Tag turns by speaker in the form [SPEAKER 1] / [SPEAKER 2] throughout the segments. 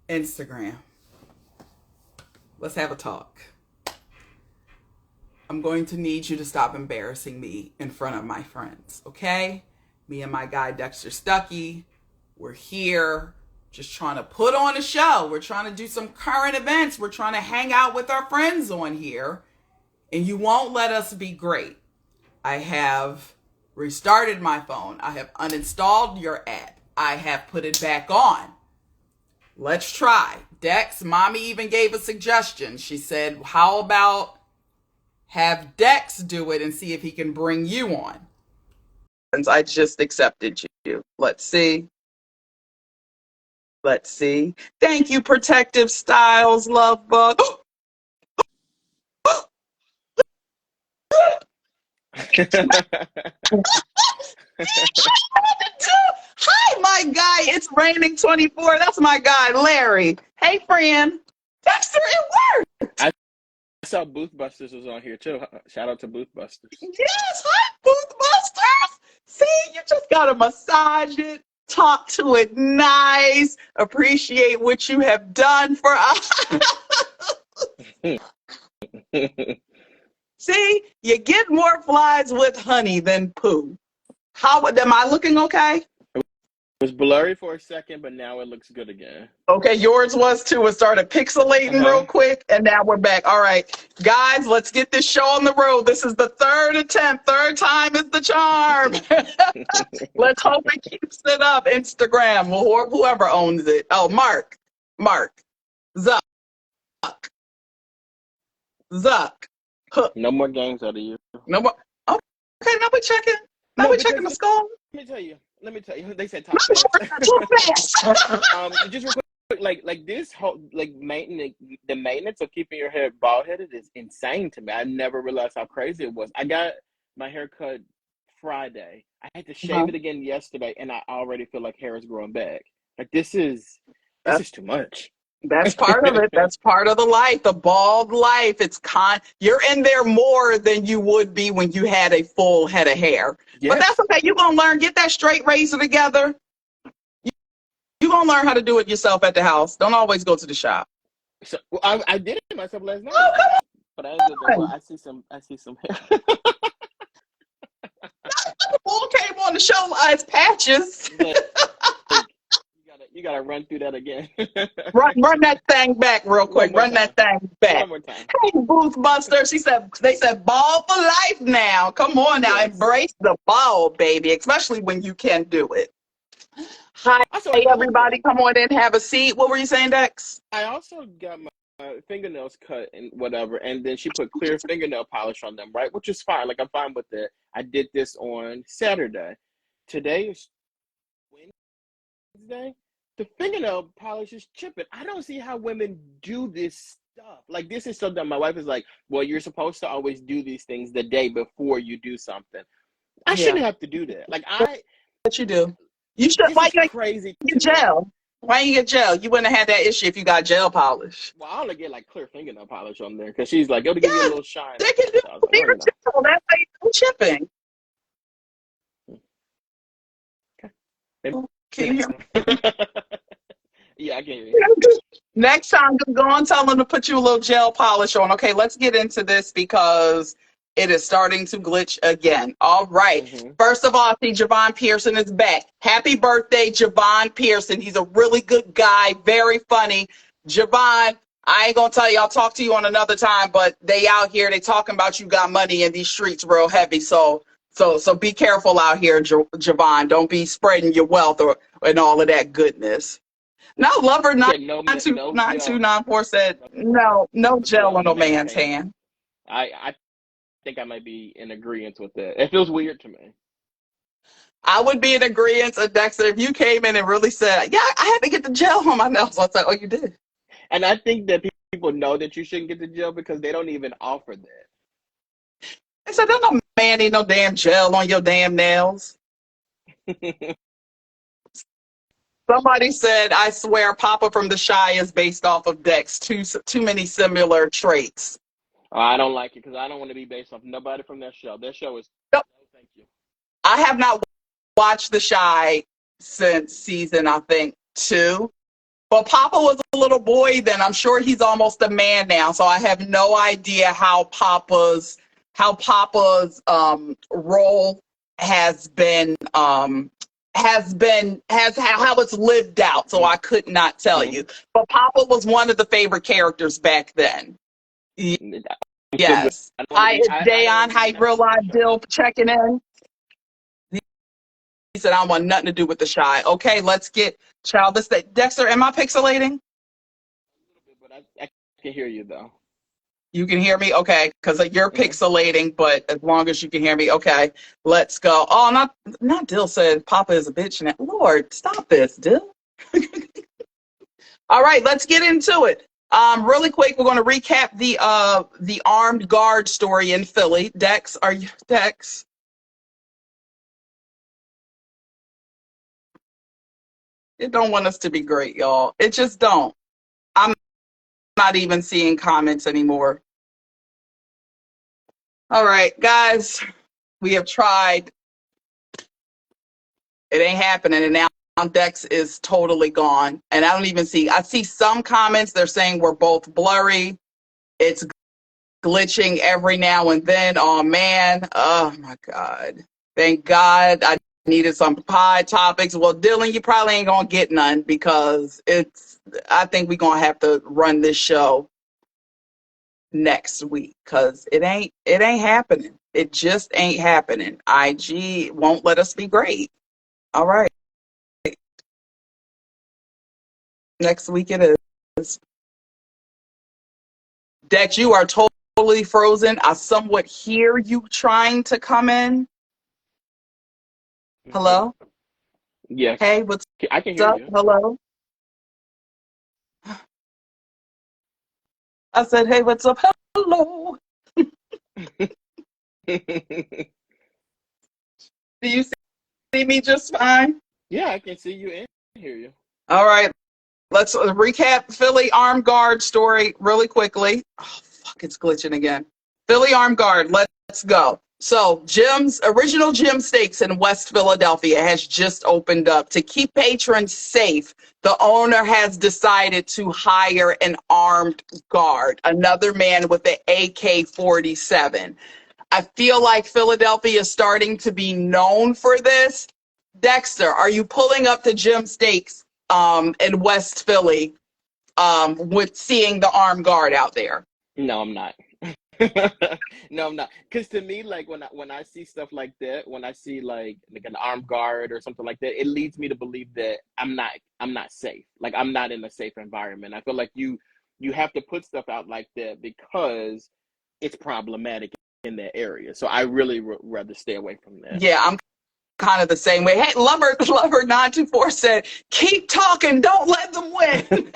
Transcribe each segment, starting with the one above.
[SPEAKER 1] Instagram. Let's have a talk. I'm going to need you to stop embarrassing me in front of my friends, okay? Me and my guy Dexter Stuckey, we're here just trying to put on a show. We're trying to do some current events. We're trying to hang out with our friends on here, and you won't let us be great. I have restarted my phone. I have uninstalled your app. I have put it back on. Let's try. Dex, mommy even gave a suggestion. She said, how about have Dex do it and see if he can bring you on? Since I just accepted you. Let's see. Let's see. Thank you, Protective Styles, love bug. Hi, my guy. It's raining 24. That's my guy, Larry. Hey, friend. Dexter, it worked.
[SPEAKER 2] I saw Boothbusters was on here too. Shout out to Boothbusters.
[SPEAKER 1] Yes, hi, Boothbusters. See, you just gotta massage it, talk to it nice, appreciate what you have done for us. See, you get more flies with honey than poo. Am I looking okay?
[SPEAKER 2] It was blurry for a second, but now it looks good again.
[SPEAKER 1] Okay, yours was too. It started pixelating real quick, and now we're back. All right, guys, let's get this show on the road. This is the third attempt. Third time is the charm. Let's hope it keeps it up. Instagram, or whoever owns it. Oh, Mark. Zuck. Hook.
[SPEAKER 2] No more games out of you.
[SPEAKER 1] No more. Okay, now we're checking. Now we're checking the score.
[SPEAKER 2] Let me tell you. They said top
[SPEAKER 1] Too fast.
[SPEAKER 2] just real quick, like this whole maintenance, the maintenance of keeping your hair bald headed is insane to me. I never realized how crazy it was. I got my hair cut Friday. I had to shave it again yesterday, and I already feel like hair is growing back. Like this is too much.
[SPEAKER 1] That's part of it. That's part of the life, the bald life. You're in there more than you would be when you had a full head of hair. Yes. But that's okay. You're going to learn. Get that straight razor together. You're going to learn how to do it yourself at the house. Don't always go to the shop.
[SPEAKER 2] So I did it myself last night.
[SPEAKER 1] Oh, come on.
[SPEAKER 2] But I ain't good. Well, I see some hair.
[SPEAKER 1] The bull came on the show as patches.
[SPEAKER 2] You gotta run through that again.
[SPEAKER 1] run that thing back real quick. Run that thing back.
[SPEAKER 2] One more time.
[SPEAKER 1] Hey, Boothbuster. They said bald for life now. Come on now. Yes. Embrace the bald, baby, especially when you can do it. Hi, everybody. Come on in, have a seat. What were you saying, Dex?
[SPEAKER 2] I also got my fingernails cut and whatever, and then she put clear fingernail polish on them, right? Which is fine. Like, I'm fine with it. I did this on Saturday. Today is Wednesday. The fingernail polish is chipping. I don't see how women do this stuff. Like, this is so dumb. My wife is like, well, you're supposed to always do these things the day before you do something. I shouldn't have to do that. Like,
[SPEAKER 1] What you do? You should. Why you
[SPEAKER 2] crazy
[SPEAKER 1] get gel? Why you get gel? You wouldn't have had that issue if you got gel polish.
[SPEAKER 2] Well, I only get like clear fingernail polish on there because she's like, go to give you a little shine.
[SPEAKER 1] They can do clear gel. That's how you do chipping.
[SPEAKER 2] Okay.
[SPEAKER 1] Can you hear
[SPEAKER 2] me? Yeah, I can hear you.
[SPEAKER 1] Next time, go on, tell them to put you a little gel polish on. Okay, let's get into this because it is starting to glitch again. All right. First of all, I see Javon Pearson is back. Happy birthday, Javon Pearson. He's a really good guy, very funny. Javon, I ain't going to tell you, I'll talk to you on another time, but they out here, they talking about you got money in these streets real heavy. So be careful out here, Javon. Don't be spreading your wealth and all of that goodness. No, Lover 9294 said no gel on no man's hand.
[SPEAKER 2] I think I might be in agreement with that. It feels weird to me.
[SPEAKER 1] I would be in agreement, Dexter, if you came in and really said, yeah, I had to get the gel on my nails. I was like, oh, you did.
[SPEAKER 2] And I think that people know that you shouldn't get the gel because they don't even offer that.
[SPEAKER 1] They said, there's no man need no damn gel on your damn nails. Somebody said, I swear Papa from The Shy is based off of Dex. Too many similar traits.
[SPEAKER 2] Oh, I don't like it because I don't want to be based off nobody from that show. That show is
[SPEAKER 1] no,
[SPEAKER 2] thank you.
[SPEAKER 1] I have not watched The Shy since season, I think, 2. But Papa was a little boy then. I'm sure he's almost a man now. So I have no idea how Papa's role has been has how it's lived out. So I could not tell
[SPEAKER 2] Mm-hmm.
[SPEAKER 1] you. But Papa was one of the favorite characters back then.
[SPEAKER 2] I'm still good.
[SPEAKER 1] Yes. Hi, it's
[SPEAKER 2] I don't
[SPEAKER 1] Dayon.
[SPEAKER 2] want to be
[SPEAKER 1] Hi,
[SPEAKER 2] next
[SPEAKER 1] Real
[SPEAKER 2] to the
[SPEAKER 1] Live
[SPEAKER 2] show
[SPEAKER 1] Dill
[SPEAKER 2] now.
[SPEAKER 1] checking in. He said, I don't want nothing to do with the shy. Okay, let's get child. This Dexter, am I pixelating?
[SPEAKER 2] A little bit, but I can hear you though.
[SPEAKER 1] You can hear me? Okay, because you're
[SPEAKER 2] Hmm.
[SPEAKER 1] pixelating, but as long as you can hear me, okay, let's go. Oh, not Dill said Papa is a bitch now. Lord, stop this, Dill. All right, let's get into it. Really quick, we're going to recap the armed guard story in Philly. Dex, are you Dex? It don't want us to be great, y'all. It just don't. I'm not even seeing comments anymore. All right, guys, we have tried. It ain't happening, and now Dex is totally gone. And I don't even see. I see some comments. They're saying we're both blurry. It's glitching every now and then. Oh man. Oh my God. Thank God I needed some pie topics. Well, Dylan, you probably ain't gonna get none because I think we're gonna have to run this show next week because it ain't happening. It just ain't happening. IG won't let us be great. All right. Next week it is. Dex, you are totally frozen. I somewhat hear you trying to come in.
[SPEAKER 2] Hmm.
[SPEAKER 1] Hello?
[SPEAKER 2] Yes,
[SPEAKER 1] Hey, what's
[SPEAKER 2] I can hear
[SPEAKER 1] up?
[SPEAKER 2] you.
[SPEAKER 1] Hello? I said, hey, what's up? Hello. Do you see me just fine?
[SPEAKER 2] Yeah, I can see you and hear you.
[SPEAKER 1] All right. Let's recap Philly armed guard story really quickly. Oh, fuck, it's glitching again. Philly armed guard, let's go. So, Jim's original Jim Steaks in West Philadelphia has just opened up. To keep patrons safe, the owner has decided to hire an armed guard, another man with an AK-47. I feel like Philadelphia is starting to be known for this. Dexter, are you pulling up to Jim Steaks in West Philly with seeing the armed guard out there?
[SPEAKER 2] No, I'm not. No, I'm not. Because to me, like when I see stuff like that, when I see like an armed guard or something like that, it leads me to believe that I'm not safe. Like I'm not in a safe environment. I feel like you have to put stuff out like that because it's problematic in that area. So I really rather stay away from that.
[SPEAKER 1] Yeah, I'm kind of the same way. Hey, Lover 924 said, keep talking, don't let them win.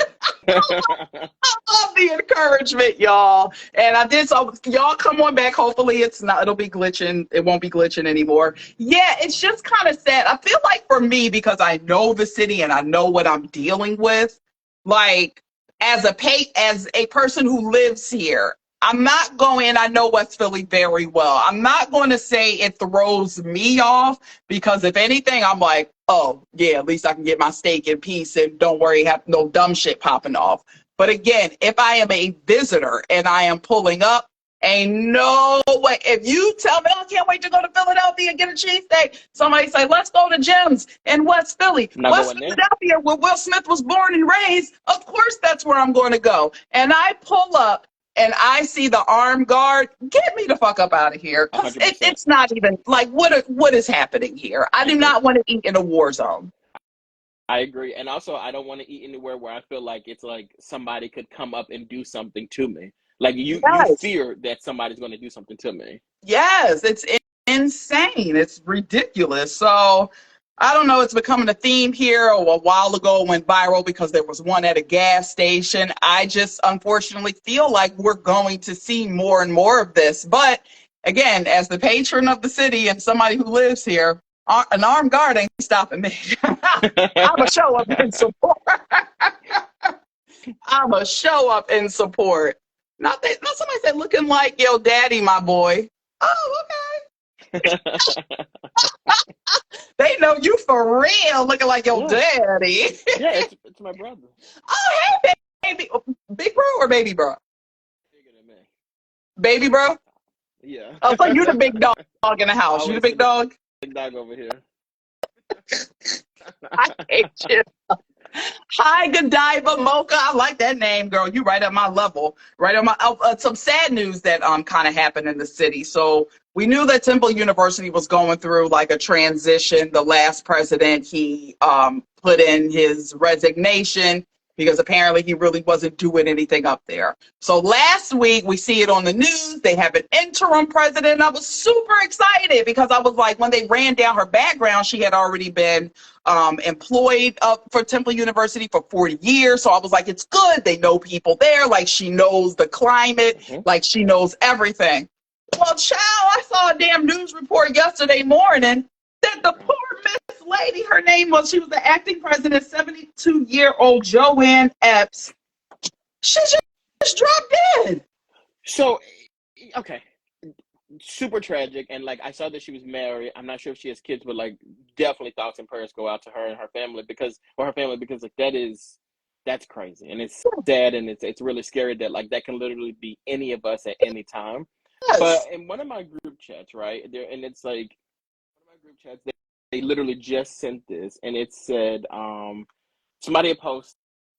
[SPEAKER 1] Love the encouragement, y'all. And I did so y'all come on back. Hopefully it'll be glitching. It won't be glitching anymore. Yeah, it's just kind of sad. I feel like for me, because I know the city and I know what I'm dealing with, like as a person who lives here, I'm not going, I know West Philly very well. I'm not going to say it throws me off because if anything, I'm like, oh yeah, at least I can get my steak in peace and don't worry, have no dumb shit popping off. But again, if I am a visitor and I am pulling up, ain't no way. If you tell me, oh, I can't wait to go to Philadelphia and get a cheesesteak, somebody say, let's go to Jim's in West Philly.
[SPEAKER 2] I'm not
[SPEAKER 1] West
[SPEAKER 2] going there.
[SPEAKER 1] Philadelphia, where Will Smith was born and raised. Of course, that's where I'm going to go. And I pull up and I see the armed guard, get me the fuck up out of here.
[SPEAKER 2] A
[SPEAKER 1] Because
[SPEAKER 2] hundred percent.
[SPEAKER 1] it's not even like what is happening here? I
[SPEAKER 2] I
[SPEAKER 1] do
[SPEAKER 2] agree.
[SPEAKER 1] not want to eat in a war zone.
[SPEAKER 2] I agree. And also, I don't want to eat anywhere where I feel like it's like somebody could come up and do something to me. Like you
[SPEAKER 1] Yes.
[SPEAKER 2] fear that somebody's going to do something to me.
[SPEAKER 1] Yes, it's insane. It's ridiculous. So I don't know. It's becoming a theme here. A while ago, it went viral because there was one at a gas station. I just unfortunately feel like we're going to see more and more of this. But again, as the patron of the city and somebody who lives here, an armed guard ain't stopping me. I'm a show up in support. I'm a show up in support. Not somebody said looking like your daddy, my boy. Oh, okay. They know you for real, looking like your
[SPEAKER 2] Yeah,
[SPEAKER 1] daddy.
[SPEAKER 2] yeah, it's my brother.
[SPEAKER 1] Oh, hey, baby. Big bro or baby bro?
[SPEAKER 2] Bigger than me.
[SPEAKER 1] Baby bro?
[SPEAKER 2] Yeah.
[SPEAKER 1] Oh, so you the big dog in the house. You the
[SPEAKER 2] Always
[SPEAKER 1] big
[SPEAKER 2] the
[SPEAKER 1] dog?
[SPEAKER 2] big dog over here.
[SPEAKER 1] I hate you. Hi, Godiva Mocha. I like that name, girl. You right at my level. Right on my some sad news that kind of happened in the city. So we knew that Temple University was going through like a transition. The last president, he put in his resignation because apparently he really wasn't doing anything up there. So last week we see it on the news. They have an interim president. I was super excited because I was like, when they ran down her background, she had already been employed for Temple University for 40 years. So I was like, it's good. They know people there. Like she knows the climate,
[SPEAKER 2] Hmm.
[SPEAKER 1] like she knows everything. Well, child, I saw a damn news report yesterday morning that the poor Miss Lady, her name was, she was the acting president, 72-year-old Joanne Epps. She just dropped dead.
[SPEAKER 2] So, okay, super tragic. And like, I saw that she was married. I'm not sure if she has kids, but like, definitely thoughts and prayers go out to her and her family because like that's crazy and it's sad and it's really scary that like that can literally be any of us at any time. But
[SPEAKER 1] Yes.
[SPEAKER 2] in one of my group chats, right there, and it's like one of my group chats, they literally just sent this, and it said, somebody had posted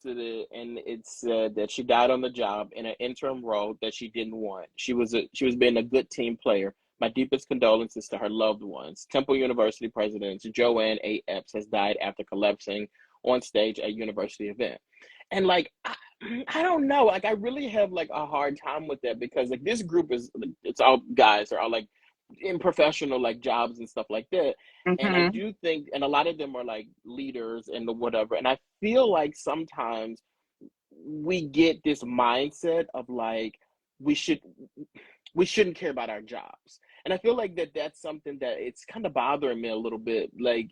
[SPEAKER 2] it, and it said that she died on the job in an interim role that she didn't want. She was being a good team player. My deepest condolences to her loved ones. Temple University President Joanne A. Epps has died after collapsing on stage at university event. And like I don't know, like I really have like a hard time with that because like this group is like, it's all guys, they're all like in professional like jobs and stuff like that. And I
[SPEAKER 1] Mm-hmm.
[SPEAKER 2] do think, and a lot of them are like leaders and the whatever. And I feel like sometimes we get this mindset of like we should we shouldn't care about our jobs. And I feel like that's something that it's kind of bothering me a little bit. Like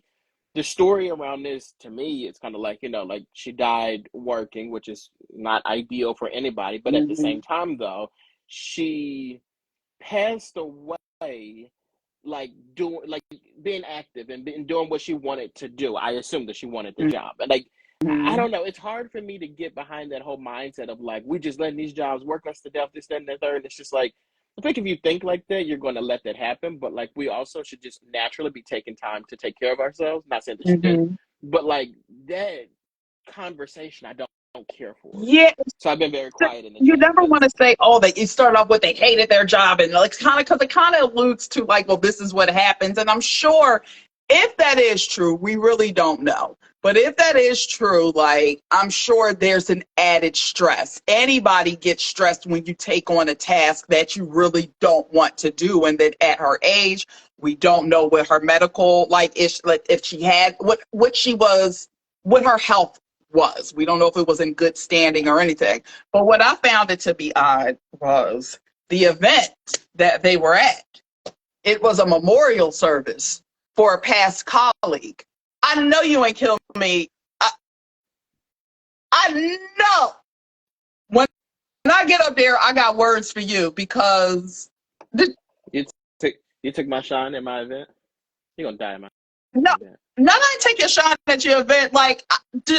[SPEAKER 2] the story around this to me, it's kind of like, like she died working, which is not ideal for anybody. But at the
[SPEAKER 1] Mm-hmm.
[SPEAKER 2] same time, though, she passed away like doing like being active and doing what she wanted to do. I assume that she wanted the job. And like I
[SPEAKER 1] Mm-hmm.
[SPEAKER 2] don't know, it's hard for me to get behind that whole mindset of like we just letting these jobs work us to death, this, that, and the third. And it's just like I think if you think like that, you're going to let that happen. But like we also should just naturally be taking time to take care of ourselves. Not saying that she didn't,
[SPEAKER 1] Mm-hmm.
[SPEAKER 2] but like that conversation, I don't care for.
[SPEAKER 1] Yeah,
[SPEAKER 2] So I've been very quiet in the
[SPEAKER 1] you
[SPEAKER 2] chat
[SPEAKER 1] never want
[SPEAKER 2] because
[SPEAKER 1] to say, oh, they you start off with they hated their job and like kind of because it kind of alludes to like, well, this is what happens. And I'm sure if that is true, we really don't know. But if that is true, like I'm sure there's an added stress. Anybody gets stressed when you take on a task that you really don't want to do. And that at her age, we don't know what her medical like if she had what she was what her health was. We don't know if it was in good standing or anything. But what I found it to be odd was the event that they were at. It was a memorial service for a past colleague. I know you ain't killed me. I, I know. When I get up there, I got words for you because the,
[SPEAKER 2] you took you took my shine in my event. You're gonna die in my
[SPEAKER 1] no,
[SPEAKER 2] event.
[SPEAKER 1] none I take your shot at your event. Like,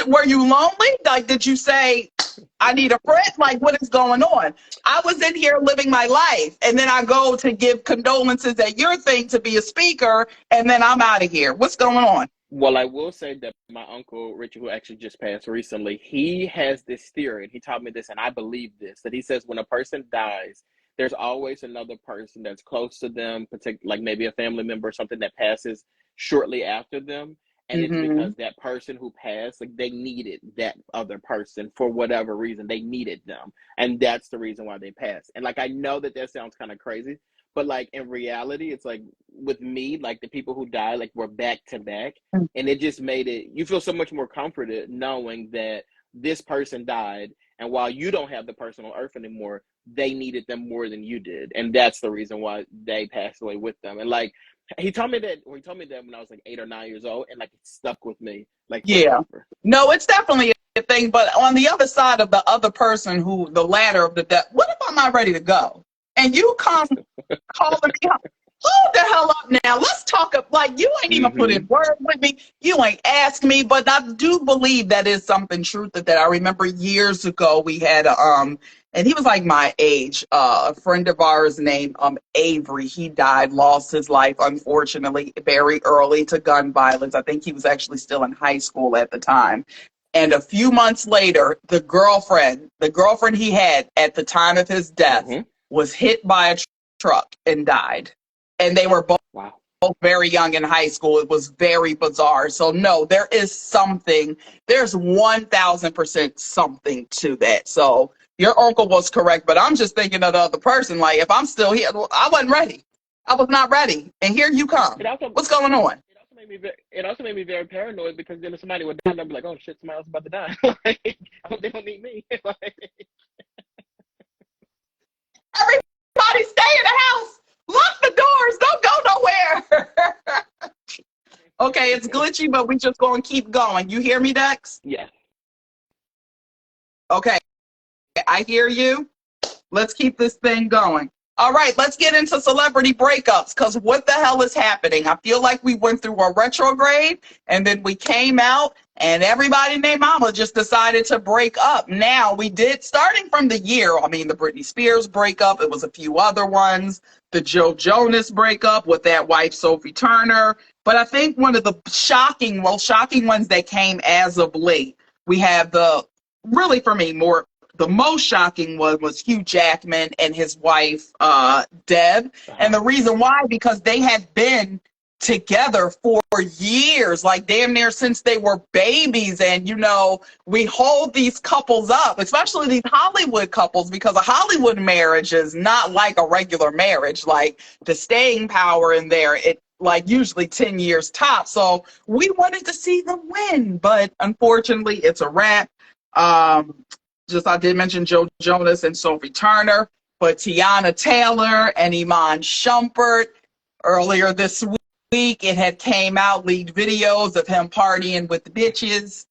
[SPEAKER 1] were you lonely? Like, did you say, I need a friend? Like, what is going on? I was in here living my life, and then I go to give condolences at your thing to be a speaker, and then I'm out of here. What's going on?
[SPEAKER 2] Well, I will say that my uncle Richard, who actually just passed recently, he has this theory, and he taught me this, and I believe this, that he says when a person dies, there's always another person that's close to them, like maybe a family member or something that passes shortly after them. And it's
[SPEAKER 1] Mm-hmm.
[SPEAKER 2] because that person who passed, like they needed that other person for whatever reason. They needed them. And that's the reason why they passed. And like I know that that sounds kind of crazy, but like in reality, it's like with me, like the people who died, like were back to back. And it just made it, you feel so much more comforted knowing that this person died. And while you don't have the person on earth anymore, they needed them more than you did. And that's the reason why they passed away with them. And like, he told me that when I was like 8 or 9 years old, and like it stuck with me like
[SPEAKER 1] Yeah.
[SPEAKER 2] forever.
[SPEAKER 1] No, it's definitely a thing. But on the other side of the other person who, the ladder of the death, what if I'm not ready to go? And you come calling me. Hold the hell up now. Let's talk. Like, you ain't even put in
[SPEAKER 2] Mm-hmm.
[SPEAKER 1] word with me. You ain't asked me, but I do believe that is something truth that I remember years ago we had and he was like my age, a friend of ours named Avery. He died, lost his life unfortunately very early to gun violence. I think he was actually still in high school at the time. And a few months later, the girlfriend he had at the time of his death
[SPEAKER 2] Mm-hmm.
[SPEAKER 1] was hit by a truck and died, and they were
[SPEAKER 2] Wow.
[SPEAKER 1] both very young in high school. It was very bizarre. So no, there is something. There's 1,000% something to that. So your uncle was correct, but I'm just thinking of the other person. Like, if I'm still here, well, I wasn't ready. I was not ready, and here you
[SPEAKER 2] It
[SPEAKER 1] come.
[SPEAKER 2] also
[SPEAKER 1] What's going on?
[SPEAKER 2] it also made me very paranoid because then if somebody would die, I'd be like, oh shit, somebody else is about to die. Like, I hope they don't need me. Like,
[SPEAKER 1] Everybody, stay in the house. Lock the doors. Don't go nowhere. Okay, it's glitchy, but we just gonna keep going. You hear me, Dex?
[SPEAKER 2] yes.
[SPEAKER 1] Okay, I hear you. Let's keep this thing going. All right, let's get into celebrity breakups, because what the hell is happening? I feel like we went through a retrograde and then we came out and everybody named Mama just decided to break up. Now, we did, starting from the year, I mean, the Britney Spears breakup, it was a few other ones, the Joe Jonas breakup with that wife, Sophie Turner. But I think one of the most shocking ones that came as of late, we have really for me, the most shocking one was Hugh Jackman and his wife, Deb. And
[SPEAKER 2] Uh-huh.
[SPEAKER 1] the reason why, because they had been together for years, like damn near since they were babies. And, we hold these couples up, especially these Hollywood couples, because a Hollywood marriage is not like a regular marriage. Like, the staying power in there, it like usually 10 years top. So we wanted to see them win, but unfortunately it's a wrap. I did mention Joe Jonas and Sophie Turner, but Tiana Taylor and Iman Shumpert earlier this week, it had came out, leaked videos of him partying with the bitches.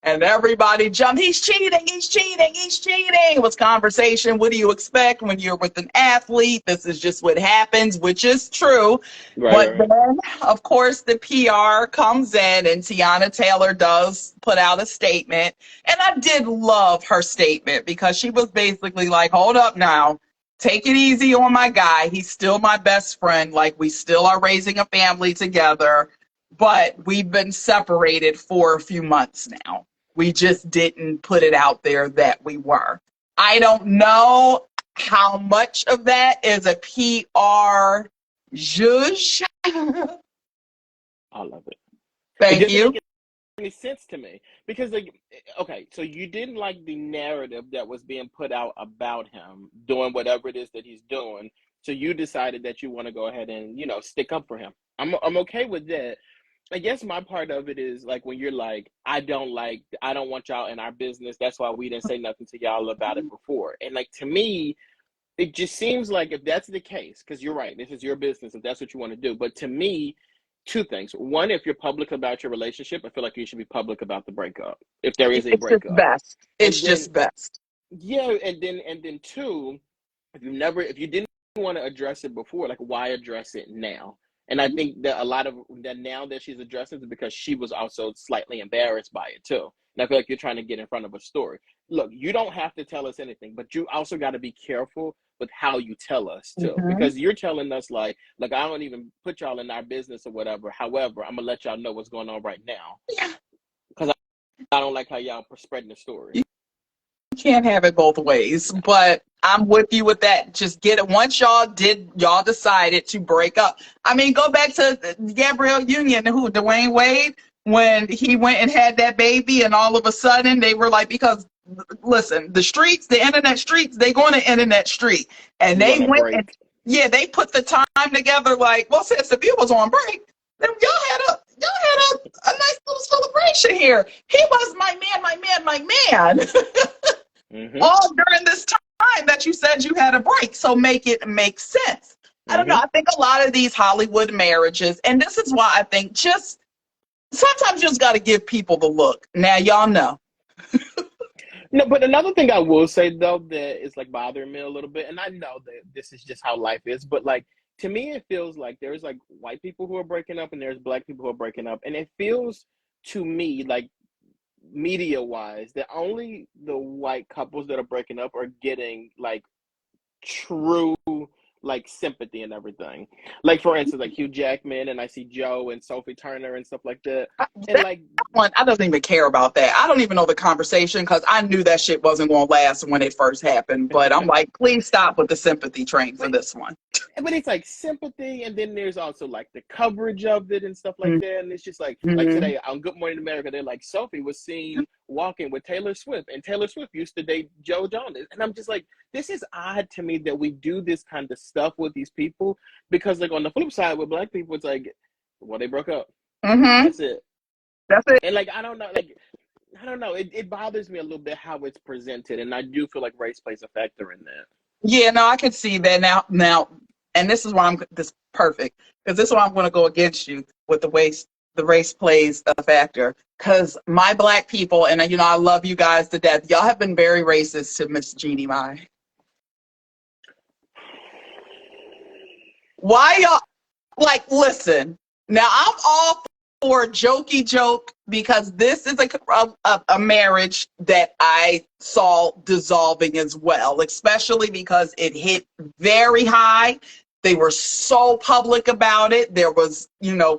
[SPEAKER 1] And everybody jumped, he's cheating, he's cheating, he's cheating. It was conversation. What do you expect when you're with an athlete? This is just what happens, which is true.
[SPEAKER 2] Right,
[SPEAKER 1] But
[SPEAKER 2] right, right.
[SPEAKER 1] then, of course, the PR comes in and Tiana Taylor does put out a statement. And I did love her statement because she was basically like, hold up now. Take it easy on my guy. He's still my best friend. Like, we still are raising a family together, but we've been separated for a few months now. We just didn't put it out there that we were. I don't know how much of that is a PR zhuzh.
[SPEAKER 2] I love it. It
[SPEAKER 1] Thank
[SPEAKER 2] doesn't
[SPEAKER 1] you.
[SPEAKER 2] make any sense to me because, like, okay, so you didn't like the narrative that was being put out about him doing whatever it is that he's doing, so you decided that you want to go ahead and stick up for him. I'm okay with that. I guess my part of it is like when you're like, I don't want y'all in our business. That's why we didn't say nothing to y'all about it before. And like to me, it just seems like if that's the case, because you're right, this is your business if that's what you want to do. But to me, two things. One, if you're public about your relationship, I feel like you should be public about the breakup, if there is a
[SPEAKER 1] It's just
[SPEAKER 2] breakup.
[SPEAKER 1] best. It's
[SPEAKER 2] And then
[SPEAKER 1] just best.
[SPEAKER 2] yeah, and then two, if you didn't want to address it before, like why address it now? And I think that a lot of that now that she's addressing it because she was also slightly embarrassed by it too. And I feel like you're trying to get in front of a story. Look, you don't have to tell us anything, but you also got to be careful with how you tell us too,
[SPEAKER 1] Mhm.
[SPEAKER 2] because you're telling us like I don't even put y'all in our business or whatever. However, I'm gonna let y'all know what's going on right now
[SPEAKER 1] Yeah.
[SPEAKER 2] because I don't like how y'all are spreading the story.
[SPEAKER 1] Can't have it both ways,
[SPEAKER 2] No.
[SPEAKER 1] but I'm with you with that. Just get it. Once y'all decided to break up. I mean, go back to Gabrielle Union, Dwayne Wade, when he went and had that baby, and all of a sudden they were like, because listen, the internet streets, they go on the internet street, and
[SPEAKER 2] You
[SPEAKER 1] they
[SPEAKER 2] want to
[SPEAKER 1] went and
[SPEAKER 2] break?
[SPEAKER 1] yeah, they put the time together. Like, well, since if you was on break, then y'all had a nice little celebration here. He was my man, my man, my man.
[SPEAKER 2] Mm-hmm.
[SPEAKER 1] All during this time that you said you had a break. So make it make sense. I don't know.
[SPEAKER 2] Mm-hmm.
[SPEAKER 1] I think a lot of these Hollywood marriages, and this is why I think just sometimes you just got to give people the look. Now, y'all know.
[SPEAKER 2] No, but another thing I will say though that is like bothering me a little bit, and I know that this is just how life is, but like to me, it feels like there's like white people who are breaking up and there's black people who are breaking up, and it feels to me like media wise that only the white couples that are breaking up are getting like true like sympathy and everything. Like for instance, like Hugh Jackman and I see Joe and Sophie Turner and stuff like that. And
[SPEAKER 1] That
[SPEAKER 2] like
[SPEAKER 1] one, I don't even care about that. I don't even know the conversation because I knew that shit wasn't going to last when it first happened. But I'm like, please stop with the sympathy train for
[SPEAKER 2] but
[SPEAKER 1] this one.
[SPEAKER 2] but it's like sympathy, and then there's also like the coverage of it and stuff like that. And it's just like
[SPEAKER 1] Mm-hmm.
[SPEAKER 2] today on Good Morning America, they're like Sophie was seen walking with Taylor Swift, and Taylor Swift used to date Joe Jonas, and I'm just like, this is odd to me that we do this kind of stuff with these people because like on the flip side with black people, it's like, well, they broke up,
[SPEAKER 1] Mm-hmm.
[SPEAKER 2] that's it,
[SPEAKER 1] That's it.
[SPEAKER 2] and like I don't know, like I don't know, it bothers me a little bit how it's presented, and I do feel like race plays a factor in that.
[SPEAKER 1] Yeah, no, I can see that now, and this is why I'm this perfect because this is why I'm going to go against you with the race plays a factor because my black people and I love you guys to death. Y'all have been very racist to Miss Jeannie Mai. Why y'all like listen? Now I'm all for a jokey joke because this is a marriage that I saw dissolving as well, especially because it hit very high. They were so public about it. There was,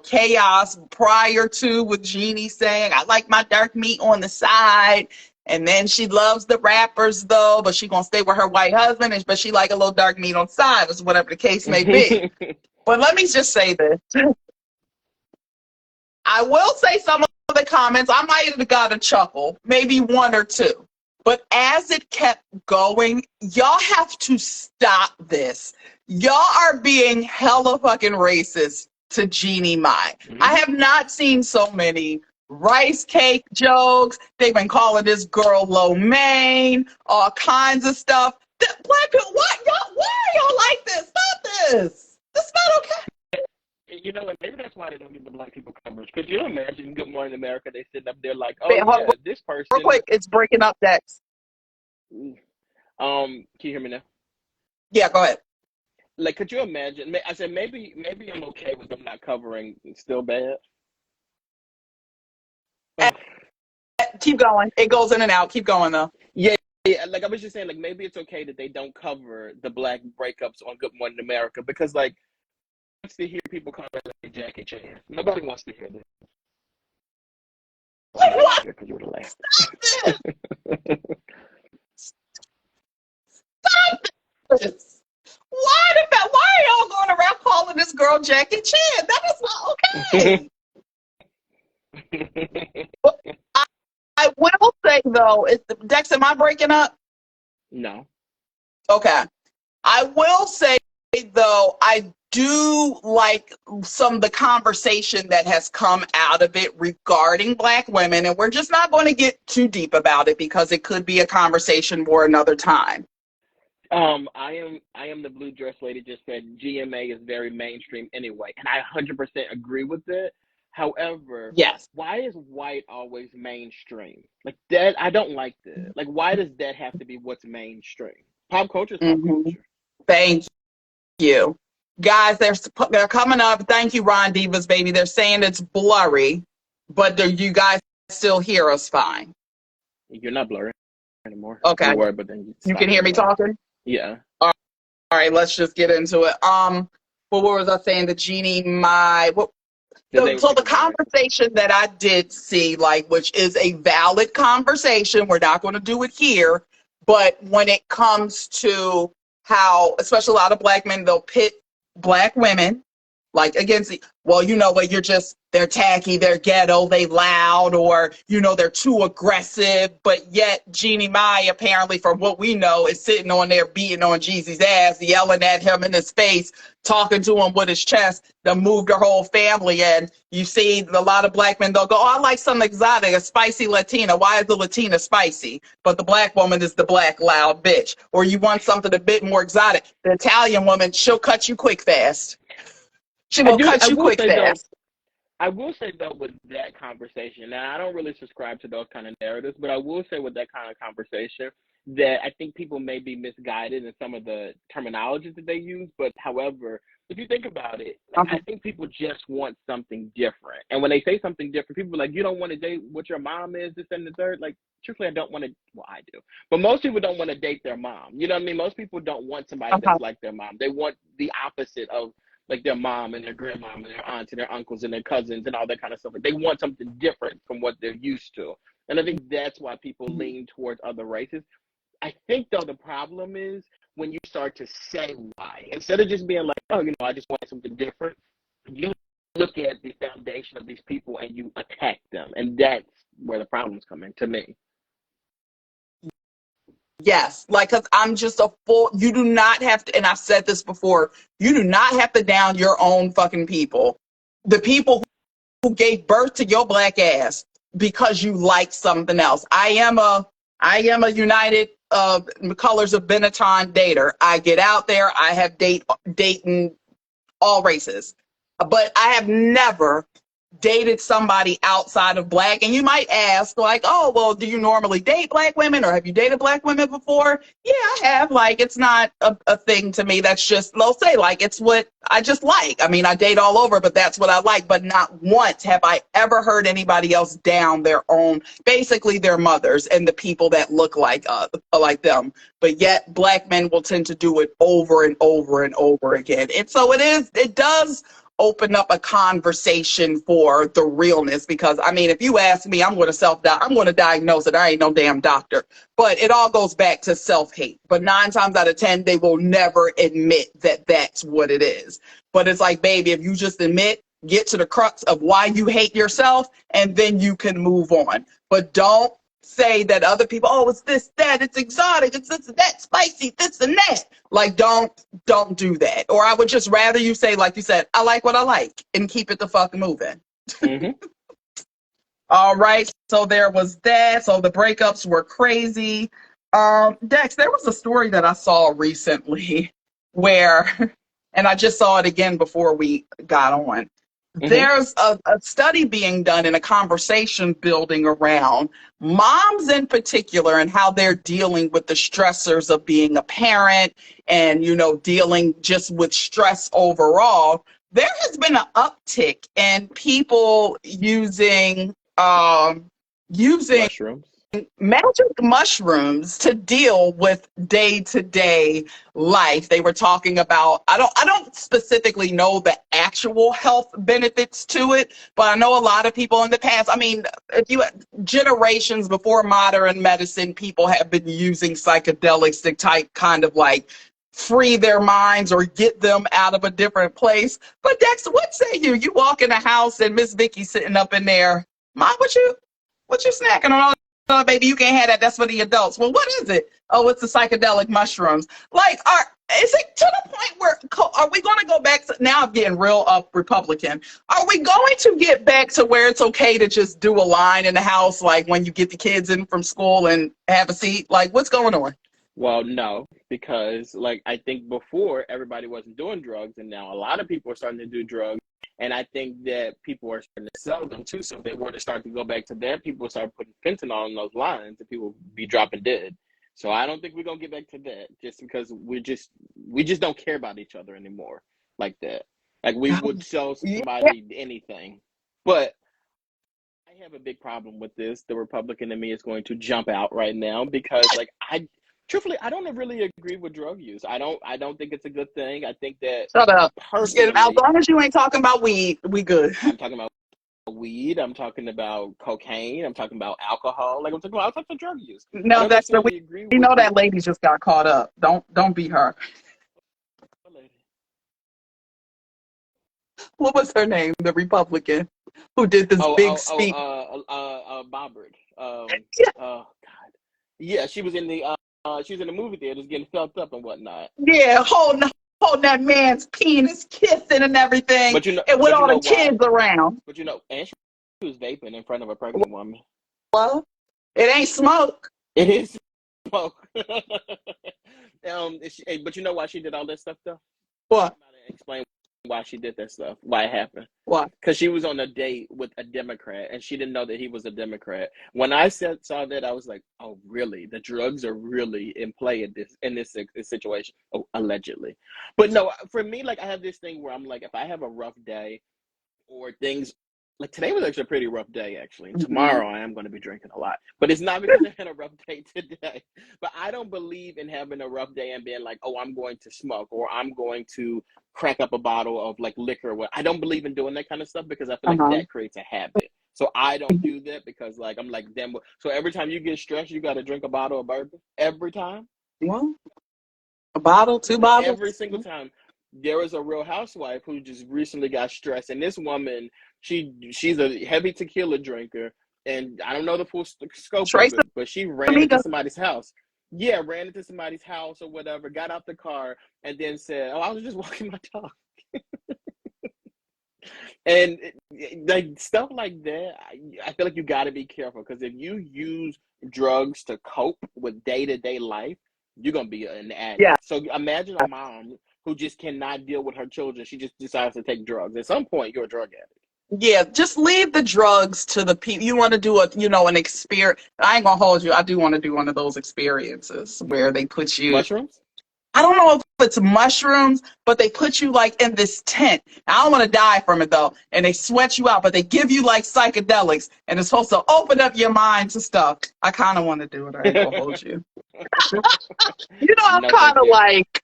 [SPEAKER 1] chaos prior to with Jeannie saying, I like my dark meat on the side. And then she loves the rappers though, but she gonna stay with her white husband, but she like a little dark meat on the side, or whatever the case may be. But let me just say this. I will say some of the comments, I might have got a chuckle, maybe one or two. But as it kept going, y'all have to stop this. Y'all are being hella fucking racist to Jeannie Mai. I have not seen so many rice cake jokes. They've been calling this girl lo mein, all kinds of stuff. Black people, why are y'all like this? Stop this. This is not okay.
[SPEAKER 2] You know, and maybe that's why they don't give the black people coverage. Could you imagine Good Morning America? They sit up there like, oh
[SPEAKER 1] Wait, hold on,
[SPEAKER 2] yeah, this
[SPEAKER 1] real
[SPEAKER 2] person.
[SPEAKER 1] quick, it's breaking up Dex.
[SPEAKER 2] Can you hear me now?
[SPEAKER 1] Yeah, go ahead.
[SPEAKER 2] Like, could you imagine? I said maybe I'm okay with them not covering. It's still bad.
[SPEAKER 1] Keep going. It goes in and out. Keep going though.
[SPEAKER 2] Yeah, yeah. Like I was just saying, like maybe it's okay that they don't cover the black breakups on Good Morning America because like wants to hear people call it like Jackie Chan. Nobody wants to hear that.
[SPEAKER 1] Like what?
[SPEAKER 2] Because you would have laughed.
[SPEAKER 1] Stop this! Stop this! Why are y'all going around calling this girl Jackie Chan? That is not okay. But I will say though, Dex, am I breaking up?
[SPEAKER 2] No.
[SPEAKER 1] Okay. I will say though, I do like some of the conversation that has come out of it regarding black women, and we're just not going to get too deep about it because it could be a conversation for another time.
[SPEAKER 2] I am the blue dress lady just said GMA is very mainstream anyway, and I 100% agree with it. However,
[SPEAKER 1] Yes.
[SPEAKER 2] why is white always mainstream? Like that, I don't like that. Like, why does that have to be what's mainstream? Pop culture is pop
[SPEAKER 1] Mm-hmm.
[SPEAKER 2] culture.
[SPEAKER 1] Thank you. Guys, they're coming up. Thank you, Ron Divas, baby. They're saying it's blurry, but do you guys still hear us fine?
[SPEAKER 2] You're not blurry anymore.
[SPEAKER 1] Okay.
[SPEAKER 2] You were, but then you
[SPEAKER 1] You can
[SPEAKER 2] stopped
[SPEAKER 1] hear
[SPEAKER 2] being
[SPEAKER 1] me
[SPEAKER 2] blurry.
[SPEAKER 1] talking?
[SPEAKER 2] Yeah.
[SPEAKER 1] All right, let's just get into it. What was I saying? The Jeannie Mai. So the conversation that I did see, like, which is a valid conversation, we're not going to do it here, but when it comes to how, especially a lot of black men, they'll pit black women, like, against well, you know what, they're tacky, they're ghetto, they loud, or, they're too aggressive, but yet Jeannie Mai, apparently, from what we know, is sitting on there beating on Jeezy's ass, yelling at him in his face, talking to him with his chest, that moved her whole family. And you see a lot of black men, they'll go, oh, I like something exotic, a spicy Latina. Why is the Latina spicy? But the black woman is the black loud bitch. Or you want something a bit more exotic. The Italian woman, she'll cut you quick fast. She will cut
[SPEAKER 2] I
[SPEAKER 1] you
[SPEAKER 2] will
[SPEAKER 1] quick
[SPEAKER 2] say though,
[SPEAKER 1] fast.
[SPEAKER 2] I will say though with that conversation, now I don't really subscribe to those kind of narratives, but I will say with that kind of conversation that I think people may be misguided in some of the terminology that they use. But however, if you think about it, like I think people just want something different. And when they say something different, people are like, you don't want to date what your mom is, this and the third. Like, truthfully, I don't want to, well, I do. But most people don't want to date their mom. You know what I mean? Most people don't want somebody that's like their mom. They want the opposite of like their mom and their grandmom and their aunts and their uncles and their cousins and all that kind of stuff. Like they want something different from what they're used to. And I think that's why people lean towards other races. I think though the problem is when you start to say why. Instead of just being like, oh, you know, I just want something different, you look at the foundation of these people and you attack them. And that's where the problems come in to me.
[SPEAKER 1] Yes, like, because I'm just you do not have to, and I've said this before, you do not have to down your own fucking people. The people who gave birth to your black ass because you like something else. I am a United Colors of Benetton dater. I get out there, I have dating all races. But I have never dated somebody outside of black. And you might ask, like, oh, well, do you normally date black women, or have you dated black women before? Yeah, I have. Like, it's not a thing to me. That's just, they'll say, like, it's what I just like. I mean, I date all over, but that's what I like. But not once have I ever heard anybody else down their own, basically their mothers and the people that look like them. But yet black men will tend to do it over and over and over again. And so it does open up a conversation for the realness, because I mean, if you ask me, I'm going to diagnose it. I ain't no damn doctor, but it all goes back to self-hate. But 9 times out of 10, they will never admit that that's what it is. But it's like, baby, if you just get to the crux of why you hate yourself, and then you can move on. But don't say that other people, oh, it's this, that, it's exotic, it's this, that, spicy, this and that. Like, don't do that. Or I would just rather you say, like you said, I like what I like, and keep it the fuck moving. All right, so there was that. So the breakups were crazy. Dex, there was a story that I saw recently where, and I just saw it again before we got on. There's a study being done and a conversation building around moms in particular and how they're dealing with the stressors of being a parent and, you know, dealing just with stress overall. There has been an uptick in people using
[SPEAKER 2] Mushrooms.
[SPEAKER 1] magic mushrooms to deal with day-to-day life. They were talking about, I don't specifically know the actual health benefits to it, but I know a lot of people in the past, I mean, generations before modern medicine, people have been using psychedelics to type kind of like free their minds or get them out of a different place. But Dex, what say you? You walk in the house and Miss Vicky sitting up in there, Mom, what you snacking on? Oh, baby, you can't have that. That's for the adults. Well, what is it? Oh, it's the psychedelic mushrooms. Like, is it to the point where, are we going to go back to, now I'm getting real Republican. Are we going to get back to where it's okay to just do a line in the house, like when you get the kids in from school and have a seat? Like, what's going on?
[SPEAKER 2] Well, no, because like I think before everybody wasn't doing drugs, and now a lot of people are starting to do drugs. And I think that people are starting to sell them too. So if they were to start to go back to that, people start putting fentanyl on those lines and people be dropping dead. So I don't think we're gonna get back to that, just because we just don't care about each other anymore like that. Like we would sell somebody anything. But I have a big problem with this. The Republican in me is going to jump out right now because like truthfully, I don't really agree with drug use. I don't think it's a good thing. I think that
[SPEAKER 1] Shut up.
[SPEAKER 2] Personally,
[SPEAKER 1] as long as you ain't talking about weed, we good.
[SPEAKER 2] I'm talking about weed. I'm talking about cocaine. I'm talking about alcohol. Like I'm talking about all types of drug use.
[SPEAKER 1] No, that's the we know that lady just got caught up. Don't be her. What was her name? The Republican who did this big speech.
[SPEAKER 2] Bobbert. Oh God. Yeah, she was in the movie theaters getting felt up and whatnot.
[SPEAKER 1] Yeah, holding that man's penis, kissing and everything.
[SPEAKER 2] But you know,
[SPEAKER 1] and with all the kids around.
[SPEAKER 2] But you know, and she was vaping in front of a pregnant woman.
[SPEAKER 1] Well, it ain't smoke.
[SPEAKER 2] It is smoke. But you know why she did all that stuff though?
[SPEAKER 1] What?
[SPEAKER 2] Explain why she did that stuff, why it happened.
[SPEAKER 1] What?
[SPEAKER 2] Because she was on a date with a Democrat and she didn't know that he was a Democrat. When I saw that, I was like, "Oh, really? The drugs are really in play in this situation, oh, allegedly." But no, for me, like I have this thing where I'm like, if I have a rough day or things like today was actually a pretty rough day, actually. And
[SPEAKER 1] Mm-hmm.
[SPEAKER 2] tomorrow I am going to be drinking a lot, but it's not because I had a rough day today. But I don't believe in having a rough day and being like, "Oh, I'm going to smoke or I'm going to crack up a bottle of like liquor." I don't believe in doing that kind of stuff because I feel like
[SPEAKER 1] Uh-huh.
[SPEAKER 2] that creates a habit. So I don't do that because like I'm like damn. So every time you get stressed, you got to drink a bottle of bourbon every time.
[SPEAKER 1] Well, a bottle, two
[SPEAKER 2] Like every
[SPEAKER 1] bottles.
[SPEAKER 2] single time. There was a Real Housewife who just recently got stressed, and this woman, she's a heavy tequila drinker, and I don't know the full scope of
[SPEAKER 1] Trace
[SPEAKER 2] it, but she ran into
[SPEAKER 1] amiga.
[SPEAKER 2] somebody's house. Yeah, ran into somebody's house or whatever, got out the car, and then said, "Oh, I was just walking my dog." And like stuff like that, I feel like you got to be careful because if you use drugs to cope with day to day life, you're gonna be an
[SPEAKER 1] Yeah.
[SPEAKER 2] addict. So imagine a mom who just cannot deal with her children. She just decides to take drugs. At some point, you're a drug addict.
[SPEAKER 1] Yeah, just leave the drugs to the people. You want to do an experience. I ain't gonna hold you. I do want to do one of those experiences where they put you.
[SPEAKER 2] Mushrooms?
[SPEAKER 1] I don't know if it's mushrooms, but they put you like in this tent. I don't want to die from it though. And they sweat you out, but they give you like psychedelics and it's supposed to open up your mind to stuff. I kind of want to do it. I ain't gonna hold you. You know, I'm
[SPEAKER 2] No,
[SPEAKER 1] kind
[SPEAKER 2] thank
[SPEAKER 1] of
[SPEAKER 2] you.
[SPEAKER 1] like,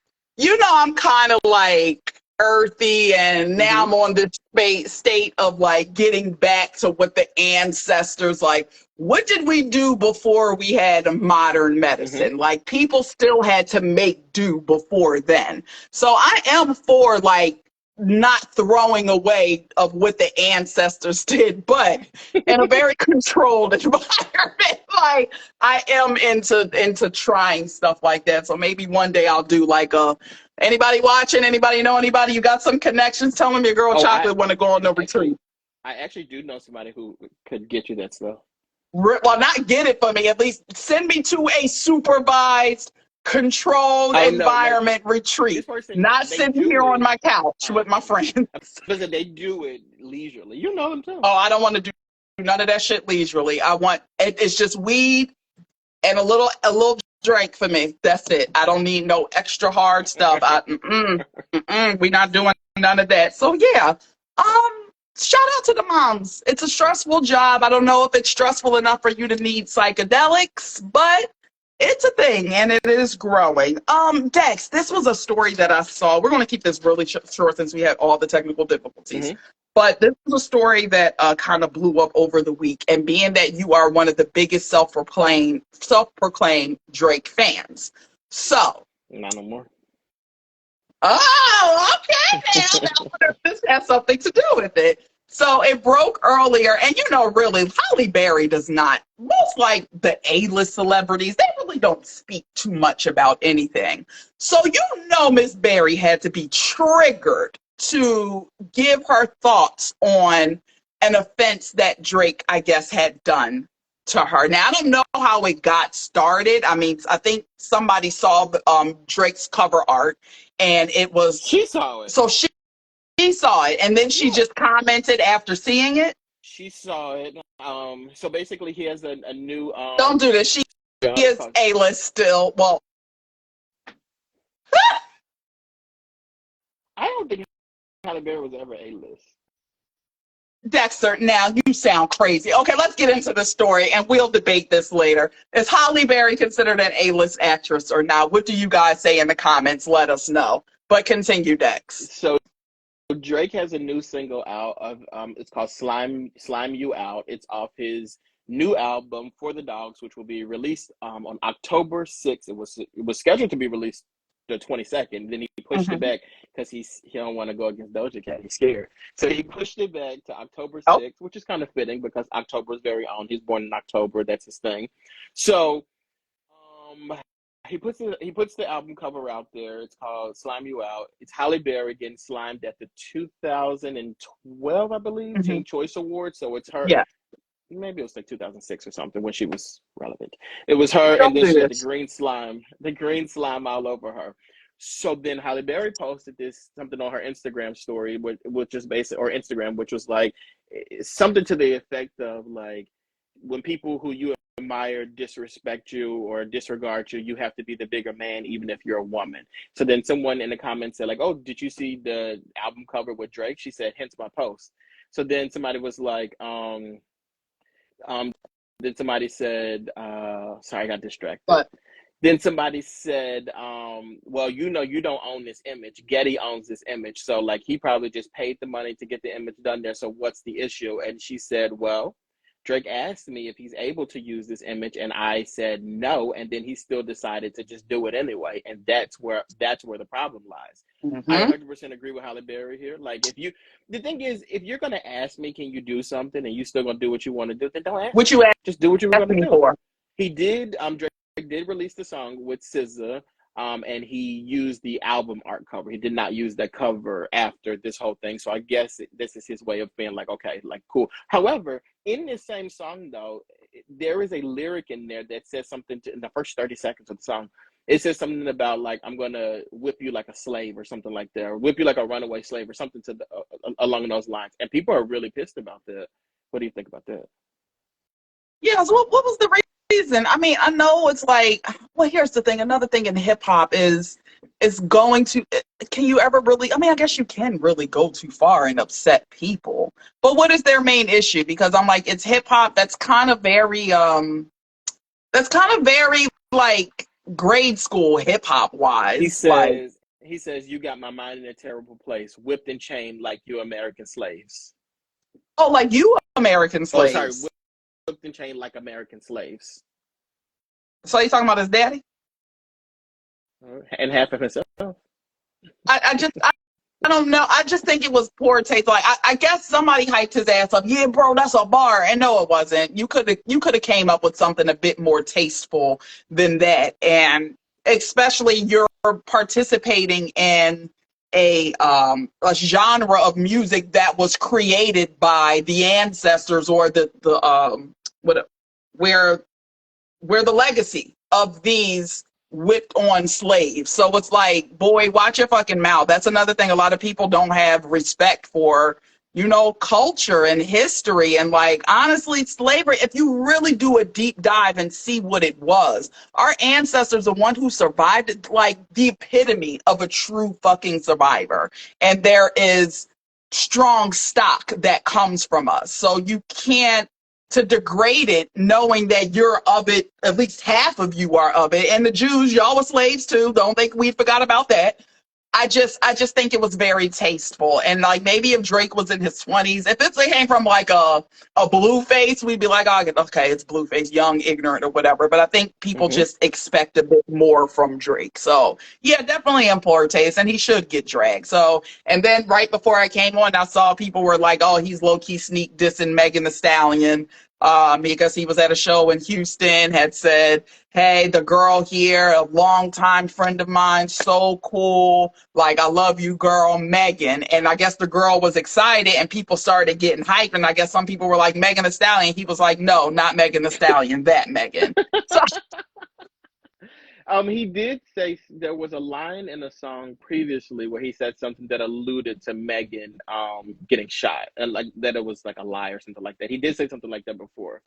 [SPEAKER 1] I'm kind of like earthy, and now
[SPEAKER 2] Mm-hmm.
[SPEAKER 1] I'm on this state of like getting back to what the ancestors like. What did we do before we had modern
[SPEAKER 2] Mm-hmm.
[SPEAKER 1] medicine? Like people still had to make do before then. So I am for like not throwing away of what the ancestors did, but in a very controlled environment. Like I am into trying stuff like that. So maybe one day I'll do like a anybody watching, anybody know anybody, you got some connections, tell them your girl
[SPEAKER 2] Oh,
[SPEAKER 1] chocolate want to go on the retreat.
[SPEAKER 2] I actually do know somebody who could get you that stuff.
[SPEAKER 1] Well, not get it for me, at least send me to a supervised, controlled
[SPEAKER 2] Oh no, like
[SPEAKER 1] environment
[SPEAKER 2] this
[SPEAKER 1] retreat,
[SPEAKER 2] person,
[SPEAKER 1] not
[SPEAKER 2] they
[SPEAKER 1] sitting
[SPEAKER 2] do
[SPEAKER 1] here on
[SPEAKER 2] it.
[SPEAKER 1] my couch with my friends.
[SPEAKER 2] Listen, they do it leisurely. You know them too.
[SPEAKER 1] Oh, I don't want to do none of that shit leisurely. I want it's just weed and a little drink for me. That's it. I don't need no extra hard stuff. We not doing none of that. So yeah, shout out to the moms. It's a stressful job. I don't know if it's stressful enough for you to need psychedelics, but it's a thing and it is growing. Dex, this was a story that I saw. We're going to keep this really short since we had all the technical difficulties.
[SPEAKER 2] Mm-hmm.
[SPEAKER 1] But this was a story that kind of blew up over the week. And being that you are one of the biggest self-proclaimed Drake fans. So,
[SPEAKER 2] Not no more.
[SPEAKER 1] oh, okay. Now, I wonder if this has something to do with it. So it broke earlier, and really, Halle Berry does not, most like the A-list celebrities, they really don't speak too much about anything. So Miss Berry had to be triggered to give her thoughts on an offense that Drake, I guess, had done to her. Now, I don't know how it got started. I mean, I think somebody saw Drake's cover art, and it was,
[SPEAKER 2] She saw it.
[SPEAKER 1] so she saw it, and then she
[SPEAKER 2] Yeah.
[SPEAKER 1] just commented after seeing it.
[SPEAKER 2] She saw it. So basically, he has a new
[SPEAKER 1] Don't do this. She
[SPEAKER 2] it's
[SPEAKER 1] is
[SPEAKER 2] called,
[SPEAKER 1] A-list still. Well,
[SPEAKER 2] I don't think Halle Berry was ever A list.
[SPEAKER 1] Dexter, now you sound crazy. Okay, let's get into the story, and we'll debate this later. Is Halle Berry considered an A-list actress or not? What do you guys say in the comments? Let us know. But continue, Dex.
[SPEAKER 2] So Drake has a new single out of it's called Slime You Out. It's off his new album For the Dogs, which will be released on October 6th. It was scheduled to be released the 22nd. Then he pushed it
[SPEAKER 1] Mm-hmm.
[SPEAKER 2] back because he don't want to go against Doja Cat. He's scared. So he pushed it back to October
[SPEAKER 1] Oh,
[SPEAKER 2] 6th, which is kind of fitting because October is very own. He's born in October. That's his thing. So um he puts the album cover out there. It's called Slime You Out. It's Halle Berry getting slimed at the 2012, I believe,
[SPEAKER 1] mm-hmm.
[SPEAKER 2] Teen Choice Awards. So it's her.
[SPEAKER 1] Yeah.
[SPEAKER 2] Maybe it was like 2006 or something when she was relevant. It was her, and
[SPEAKER 1] Don't
[SPEAKER 2] then
[SPEAKER 1] do
[SPEAKER 2] she had
[SPEAKER 1] this.
[SPEAKER 2] the green slime all over her. So then Halle Berry posted this something on her Instagram story, which is basic, or Instagram, which was like something to the effect of like, when people who you admire disrespect you or disregard you, you have to be the bigger man, even if you're a woman. So then someone in the comments said like, "Oh, did you see the album cover with Drake?" She said, "Hence my post." So then somebody was like, um, then somebody said, sorry, I got distracted.
[SPEAKER 3] But
[SPEAKER 2] Then somebody said, well, you know, you don't own this image. Getty owns this image. So, like, he probably just paid the money to get the image done there. So, what's the issue? And she said, well, Drake asked me if he's able to use this image, and I said no. And then he still decided to just do it anyway. And that's where the problem lies. I
[SPEAKER 3] mm-hmm.
[SPEAKER 2] 100% agree with Halle Berry here. Like, the thing is, if you're gonna ask me, can you do something, and you still gonna do what you want to do, then don't ask
[SPEAKER 3] What
[SPEAKER 2] me.
[SPEAKER 3] you
[SPEAKER 2] Just do what you were
[SPEAKER 3] asked
[SPEAKER 2] gonna
[SPEAKER 3] me
[SPEAKER 2] do.
[SPEAKER 3] for?
[SPEAKER 2] He did. Drake did release the song with SZA, and he used the album art cover. He did not use that cover after this whole thing. So I guess this is his way of being like, okay, like cool. However, in this same song though, there is a lyric in there that says something in the first 30 seconds of the song. It says something about like, I'm gonna whip you like a slave or something like that, or whip you like a runaway slave or something along those lines. And people are really pissed about that. What do you think about that?
[SPEAKER 3] Yeah, so what was the reason? I mean, I know it's like, well, here's the thing. Another thing in hip hop is going to, can you ever really, I mean, I guess you can really go too far and upset people. But what is their main issue? Because I'm like, it's hip hop that's kind of very like grade school hip hop
[SPEAKER 2] He
[SPEAKER 3] wise. Like,
[SPEAKER 2] says, you got my mind in a terrible place, whipped and chained like you American slaves.
[SPEAKER 3] oh, like you American
[SPEAKER 2] Oh, sorry,
[SPEAKER 3] slaves.
[SPEAKER 2] whipped and chained like American slaves.
[SPEAKER 3] So you talking about his daddy?
[SPEAKER 2] And half of himself.
[SPEAKER 3] I don't know. I just think it was poor taste. Like I guess somebody hyped his ass up. Yeah, bro, that's a bar. And no, it wasn't. You could have came up with something a bit more tasteful than that. And especially you're participating in a genre of music that was created by the ancestors or the what where the legacy of these whipped on slaves. So it's like, boy, watch your fucking mouth. That's another thing. A lot of people don't have respect for, culture and history. And like, honestly, slavery, if you really do a deep dive and see what it was, our ancestors, the one who survived it, like the epitome of a true fucking survivor. And there is strong stock that comes from us. So you can't to degrade it, knowing that you're of it, at least half of you are of it. And the Jews, y'all were slaves too. Don't think we forgot about that. I just think it was very tasteful. And like maybe if Drake was in his 20s, if it came from like a Blueface, we'd be like, oh, okay, it's Blueface, young, ignorant, or whatever. But I think people just expect a bit more from Drake. So yeah, definitely in poor taste, and he should get dragged. So, and then right before I came on, I saw people were like, oh, he's low-key sneak dissing Megan Thee Stallion. Because he was at a show in Houston, had said, hey, the girl here, a longtime friend of mine, so cool. Like, I love you, girl, Megan. And I guess the girl was excited and people started getting hyped. And I guess some people were like, Megan Thee Stallion. He was like, no, not Megan Thee Stallion, that Megan. So
[SPEAKER 2] He did say there was a line in a song previously where he said something that alluded to Megan getting shot, and like that it was like a lie or something like that. He did say something like that before.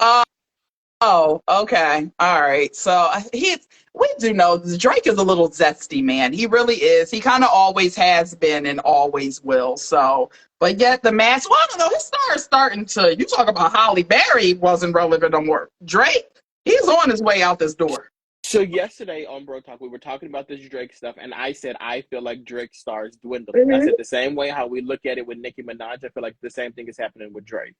[SPEAKER 3] Oh, okay. All right. So we do know Drake is a little zesty man. He really is. He kind of always has been and always will. So, but yet the mass, well, I don't know, his star is starting to, you talk about Halle Berry wasn't relevant no more. Drake, he's on his way out this door.
[SPEAKER 2] So yesterday on Bro Talk, we were talking about this Drake stuff, and I said I feel like Drake's stars dwindling. I said the same way how we look at it with Nicki Minaj, I feel like the same thing is happening with Drake.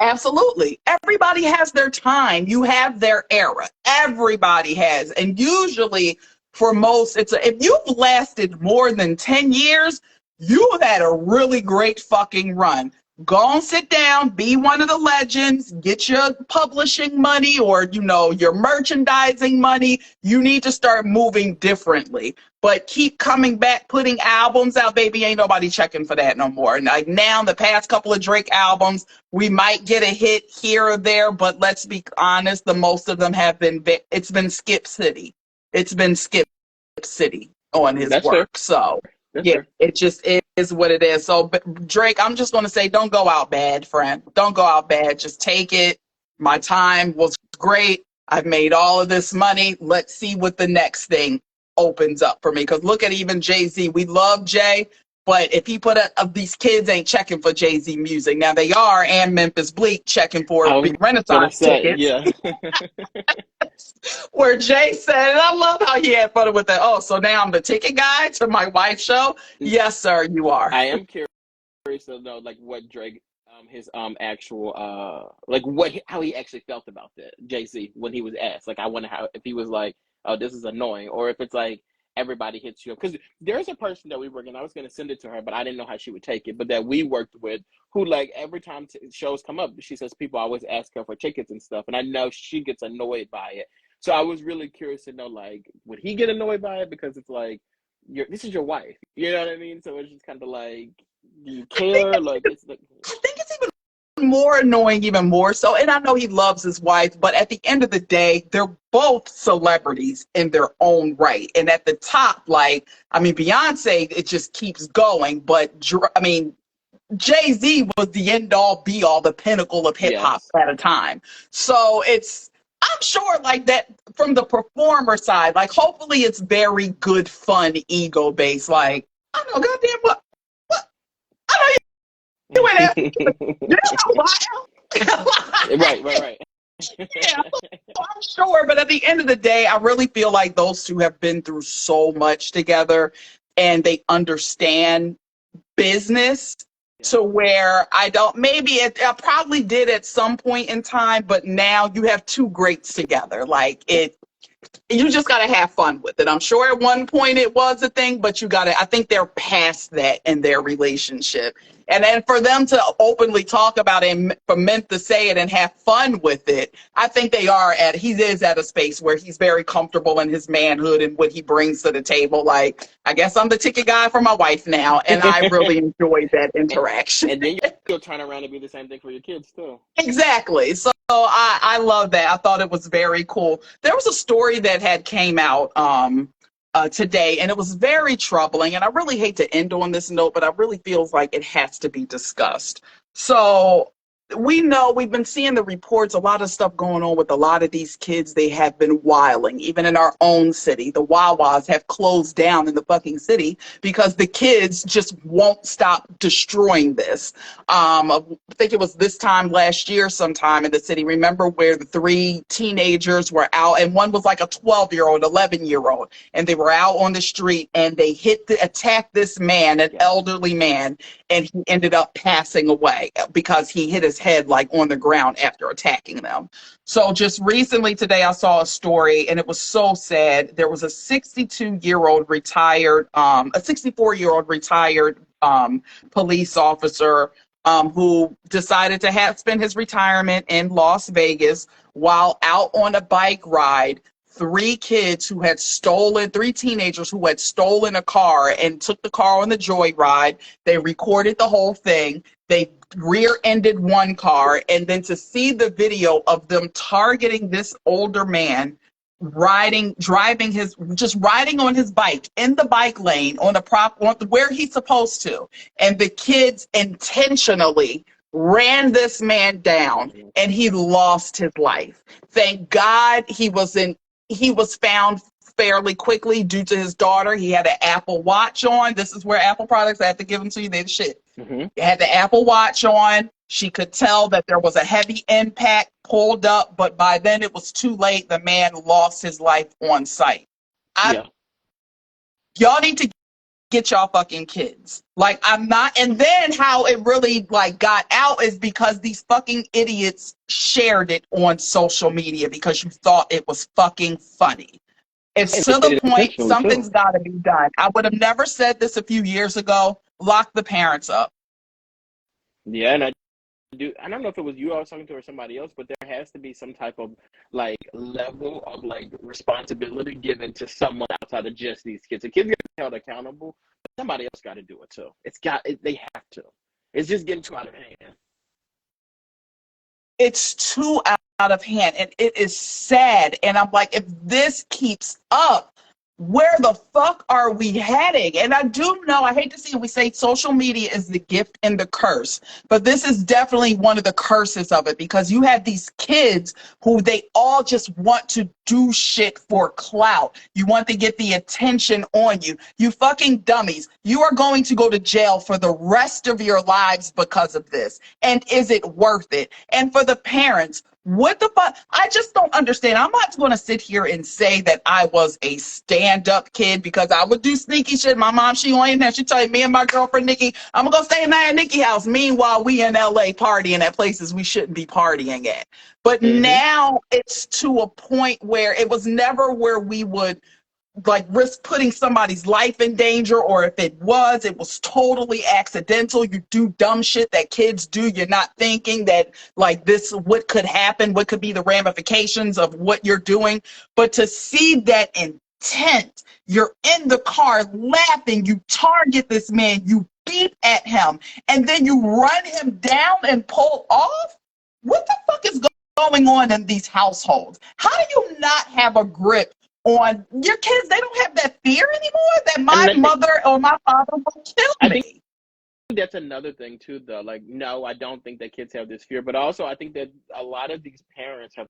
[SPEAKER 3] Absolutely. Everybody has their time. You have their era. Everybody has. And usually for most, if you've lasted more than 10 years, you've had a really great fucking run. Go and sit down, be one of the legends, get your publishing money or, your merchandising money. You need to start moving differently. But keep coming back, putting albums out, baby. Ain't nobody checking for that no more. Like now, the past couple of Drake albums, we might get a hit here or there, but let's be honest, the most of them have been, it's been Skip City. It's been Skip City. on his
[SPEAKER 2] That's fair.
[SPEAKER 3] work. So
[SPEAKER 2] That's
[SPEAKER 3] yeah,
[SPEAKER 2] fair.
[SPEAKER 3] it just is what it is. So Drake, I'm just going to say, don't go out bad, friend. Don't go out bad. Just take it. My time was great. I've made all of this money. Let's see what the next thing opens up for me. Because look at even Jay-Z. We love Jay, but if he put these kids ain't checking for Jay-Z music. Now they are, and Memphis Bleak checking for
[SPEAKER 2] I was gonna
[SPEAKER 3] Renaissance
[SPEAKER 2] say,
[SPEAKER 3] tickets.
[SPEAKER 2] yeah.
[SPEAKER 3] Where Jay said, and I love how he had fun with that. Oh, so now I'm the ticket guy to my wife's show? Yes, sir, you are.
[SPEAKER 2] I am curious to know like what Drake his actual like how he actually felt about that Jay-Z when he was asked. Like I wonder how if he was like, oh, this is annoying, or if it's like everybody hits you up. Because there's a person that we work and I was gonna send it to her, but I didn't know how she would take it. But that we worked with who like every time shows come up, she says people always ask her for tickets and stuff, and I know she gets annoyed by it. So I was really curious to know like would he get annoyed by it because it's like this is your wife, you know what I mean? So it's just kind of like, do you care? Like it's like
[SPEAKER 3] I think it's even more annoying, even more so. And I know he loves his wife, but at the end of the day, they're both celebrities in their own right. And at the top, like, I mean, Beyonce, it just keeps going. But I mean, Jay-Z was the end all be all, the pinnacle of hip hop
[SPEAKER 2] yes.
[SPEAKER 3] at a time. So I'm sure like that from the performer side, like hopefully it's very good, fun, ego based. Like, I know, goddamn what? I know you ain't asking. You know why?
[SPEAKER 2] Right.
[SPEAKER 3] Yeah, I'm sure. But at the end of the day, I really feel like those two have been through so much together and they understand business
[SPEAKER 2] Yeah.
[SPEAKER 3] to where I probably did at some point in time, but now you have two greats together. Like you just got to have fun with it. I'm sure at one point it was a thing, but I think they're past that in their relationship. And then for them to openly talk about it and for men to say it and have fun with it, I think he is at a space where he's very comfortable in his manhood and what he brings to the table. Like, I guess I'm the ticket guy for my wife now. And I really enjoyed that
[SPEAKER 2] and,
[SPEAKER 3] interaction.
[SPEAKER 2] and then you'll turn around and be the same thing for your kids too.
[SPEAKER 3] Exactly. So I love that. I thought it was very cool. There was a story that had came out today, and it was very troubling. And I really hate to end on this note, but I really feels like it has to be discussed. So we've been seeing the reports, a lot of stuff going on with a lot of these kids. They have been wilding, even in our own city. The Wawas have closed down in the fucking city because the kids just won't stop destroying this. I think it was this time last year sometime in the city. Remember where the three teenagers were out, and one was like a 12-year-old, 11-year-old, and they were out on the street and they attacked this man, an elderly man, and he ended up passing away because he hit his head like on the ground after attacking them. So just recently today, I saw a story and it was so sad. There was a 64-year-old retired police officer who decided to spend his retirement in Las Vegas while out on a bike ride. Three teenagers who had stolen a car and took the car on the joyride. They recorded the whole thing. They rear-ended one car, and then to see the video of them targeting this older man riding on his bike in the bike lane on where he's supposed to, and the kids intentionally ran this man down and he lost his life. Thank God he was found fairly quickly due to his daughter. He had an Apple Watch on. This is where Apple products, I have to give them to you, they're the shit.
[SPEAKER 2] Mm-hmm.
[SPEAKER 3] He had the Apple Watch on. She could tell that there was a heavy impact pulled up, but by then it was too late. The man lost his life on sight. Y'all need to get y'all fucking kids. Like, I'm not. And then how it really like got out is because these fucking idiots shared it on social media because you thought it was fucking funny. It's to the point something's got to be done. I would have never said this a few years ago. Lock the parents up.
[SPEAKER 2] Yeah, and I don't know if it was you I was talking to or somebody else, but there has to be some type of like level of like responsibility given to someone outside of just these kids. The kids get held accountable, but somebody else got to do it too. They have to. It's just getting too out of hand.
[SPEAKER 3] It's too out of hand, and it is sad. And I'm like, if this keeps up, where the fuck are we heading? And I do know, I hate to see it, we say social media is the gift and the curse, but this is definitely one of the curses of it, because you have these kids who they all just want to do shit for clout. You want to get the attention on you. You fucking dummies. You are going to go to jail for the rest of your lives because of this. And is it worth it? And for the parents, what the fuck? I just don't understand. I'm not going to sit here and say that I was a stand-up kid, because I would do sneaky shit. My mom, she on there. She tell me and my girlfriend Nikki, I'm gonna go stay in that Nikki house. Meanwhile, we in LA partying at places we shouldn't be partying at. But now it's to a point where it was never where we would like risk putting somebody's life in danger, or if it was totally accidental. You do dumb shit that kids do. You're not thinking that like this, what could happen, what could be the ramifications of what you're doing. But to see that intent, you're in the car laughing, you target this man, you beep at him, and then you run him down and pull off. What the fuck is going on in these households? How do you not have a grip on your kids? They don't have that fear anymore that my mother or my father will kill me.
[SPEAKER 2] I think that's another thing too, though. Like, no, I don't think that kids have this fear, but also I think that a lot of these parents have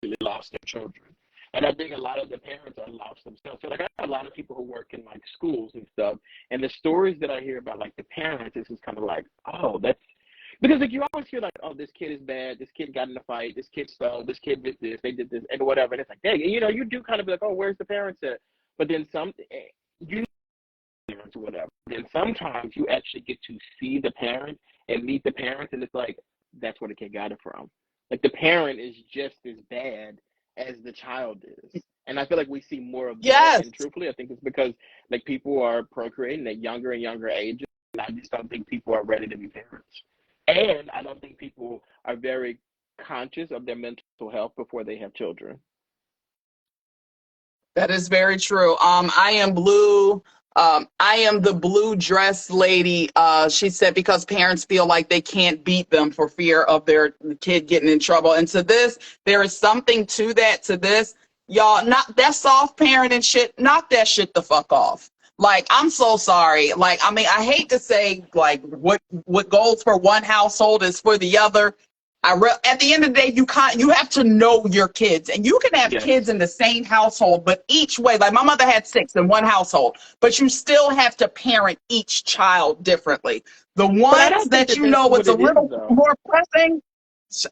[SPEAKER 2] really lost their children. And I think a lot of the parents are lost themselves. So like, I have a lot of people who work in like schools and stuff, and the stories that I hear about like the parents is just kind of like, oh, that's because like you always hear like, oh, this kid is bad, this kid got in a fight, this kid stole, this kid did this, they did this, and whatever. And it's like, dang, you know, you do kind of be like, oh, where's the parents at? But then you parents or whatever. Then sometimes you actually get to see the parent and meet the parents, and it's like, that's where the kid got it from. Like the parent is just as bad as the child is. And I feel like we see more of that. And truthfully, I think it's because like people are procreating at younger and younger ages. And I just don't think people are ready to be parents. And I don't think people are very conscious of their mental health before they have children.
[SPEAKER 3] That is very true. I am blue. I am the blue dress lady. She said because parents feel like they can't beat them for fear of their kid getting in trouble. And to this, there is something to that. To this, y'all, not that soft parenting shit. Knock that shit the fuck off. Like, I'm so sorry. Like, I mean, I hate to say like what goes for one household is for the other. At the end of the day, you have to know your kids, and you can have kids in the same household, but each way, like my mother had 6 in one household, but you still have to parent each child differently. The ones that you know it's a little more pressing,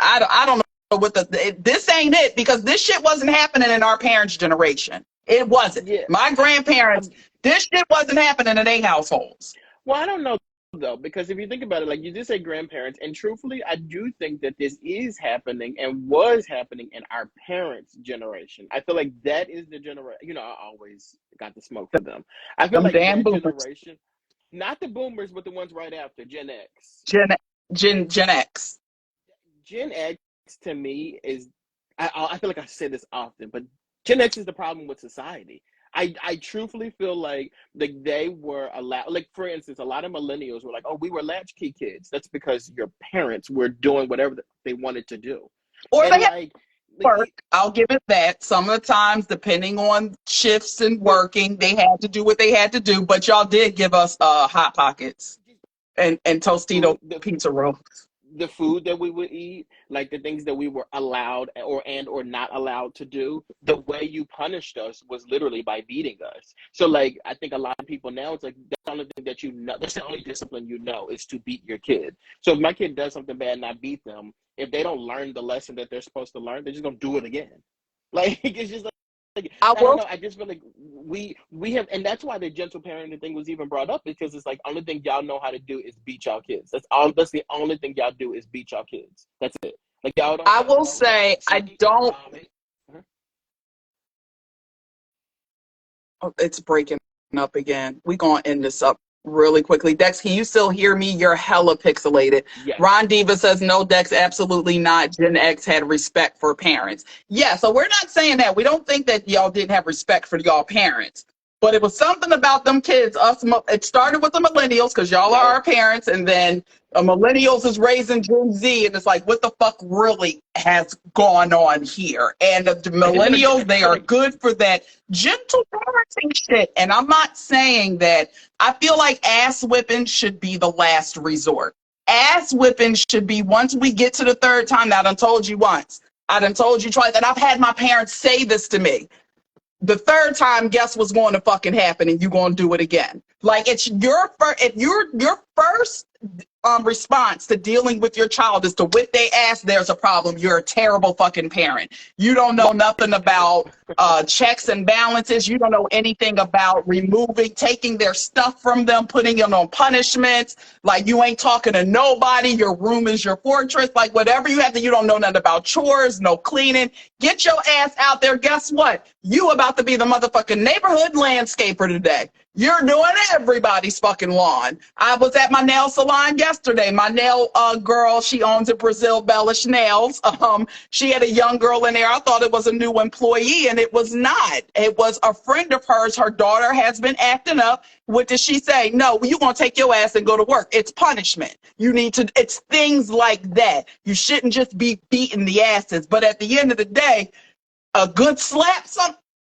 [SPEAKER 3] I don't know what this ain't it, because this shit wasn't happening in our parents' generation. It wasn't. Yeah. My grandparents, this shit wasn't happening in their households.
[SPEAKER 2] Well, I don't know though, because if you think about it, like you just say grandparents, and truthfully, I do think that this is happening and was happening in our parents' generation. I feel like that is the generation, you know, I always got the smoke for them. I feel like that generation, not the boomers, but the ones right after, Gen X.
[SPEAKER 3] Gen X.
[SPEAKER 2] Gen X to me is, I feel like I say this often, but Gen X is the problem with society. I truthfully feel like they were allowed, like for instance, a lot of millennials were like, oh, we were latchkey kids. That's because your parents were doing whatever they wanted to do.
[SPEAKER 3] Or and they had work. I'll give it that. Some of the times, depending on shifts and working, they had to do what they had to do. But y'all did give us Hot Pockets and Tostito pizza rolls.
[SPEAKER 2] The food that we would eat, like the things that we were allowed or not allowed to do, the way you punished us was literally by beating us. So like, I think a lot of people now, it's like the only thing that you know, that's the only discipline you know is to beat your kid. So if my kid does something bad and I beat them, if they don't learn the lesson that they're supposed to learn, they're just gonna do it again. Like, it's just like I don't know. I just feel like we have, and that's why the gentle parenting thing was even brought up, because it's like only thing y'all know how to do is beat y'all kids. That's the only thing y'all do is beat y'all kids. That's it. Like y'all don't.
[SPEAKER 3] I will say I don't. Oh, it's breaking up again. We gonna end this up really quickly. Dex, can you still hear me? You're hella pixelated. Yes. Ron Diva says, no, Dex, absolutely not. Gen X had respect for parents. Yeah, so we're not saying that. We don't think that y'all didn't have respect for y'all parents. But it was something about them kids. It started with the millennials because y'all are our parents, and then millennials is raising Gen Z, and it's like, what the fuck really has gone on here? And the millennials, they are good for that gentle parenting shit. And I'm not saying that. I feel like ass whipping should be the last resort. Ass whipping should be once we get to the third time. Now, I done told you once. I done told you twice, and I've had my parents say this to me. The third time, guess what's going to fucking happen, and you're going to do it again. Like, it's your first, if your first response to dealing with your child is to whip their ass, there's a problem. You're a terrible fucking parent. You don't know nothing about checks and balances. You don't know anything about taking their stuff from them, putting them on punishments. Like, you ain't talking to nobody. Your room is your fortress. Like, whatever you have to, you don't know nothing about chores, no cleaning. Get your ass out there. Guess what? You about to be the motherfucking neighborhood landscaper today. You're doing everybody's fucking lawn. I was at my nail salon yesterday. My nail girl, she owns it, Brazil Bellish Nails. She had a young girl in there. I thought it was a new employee, and it was not. It was a friend of hers. Her daughter has been acting up. What did she say? No, you're going to take your ass and go to work. It's punishment. It's things like that. You shouldn't just be beating the asses. But at the end of the day, a good slap,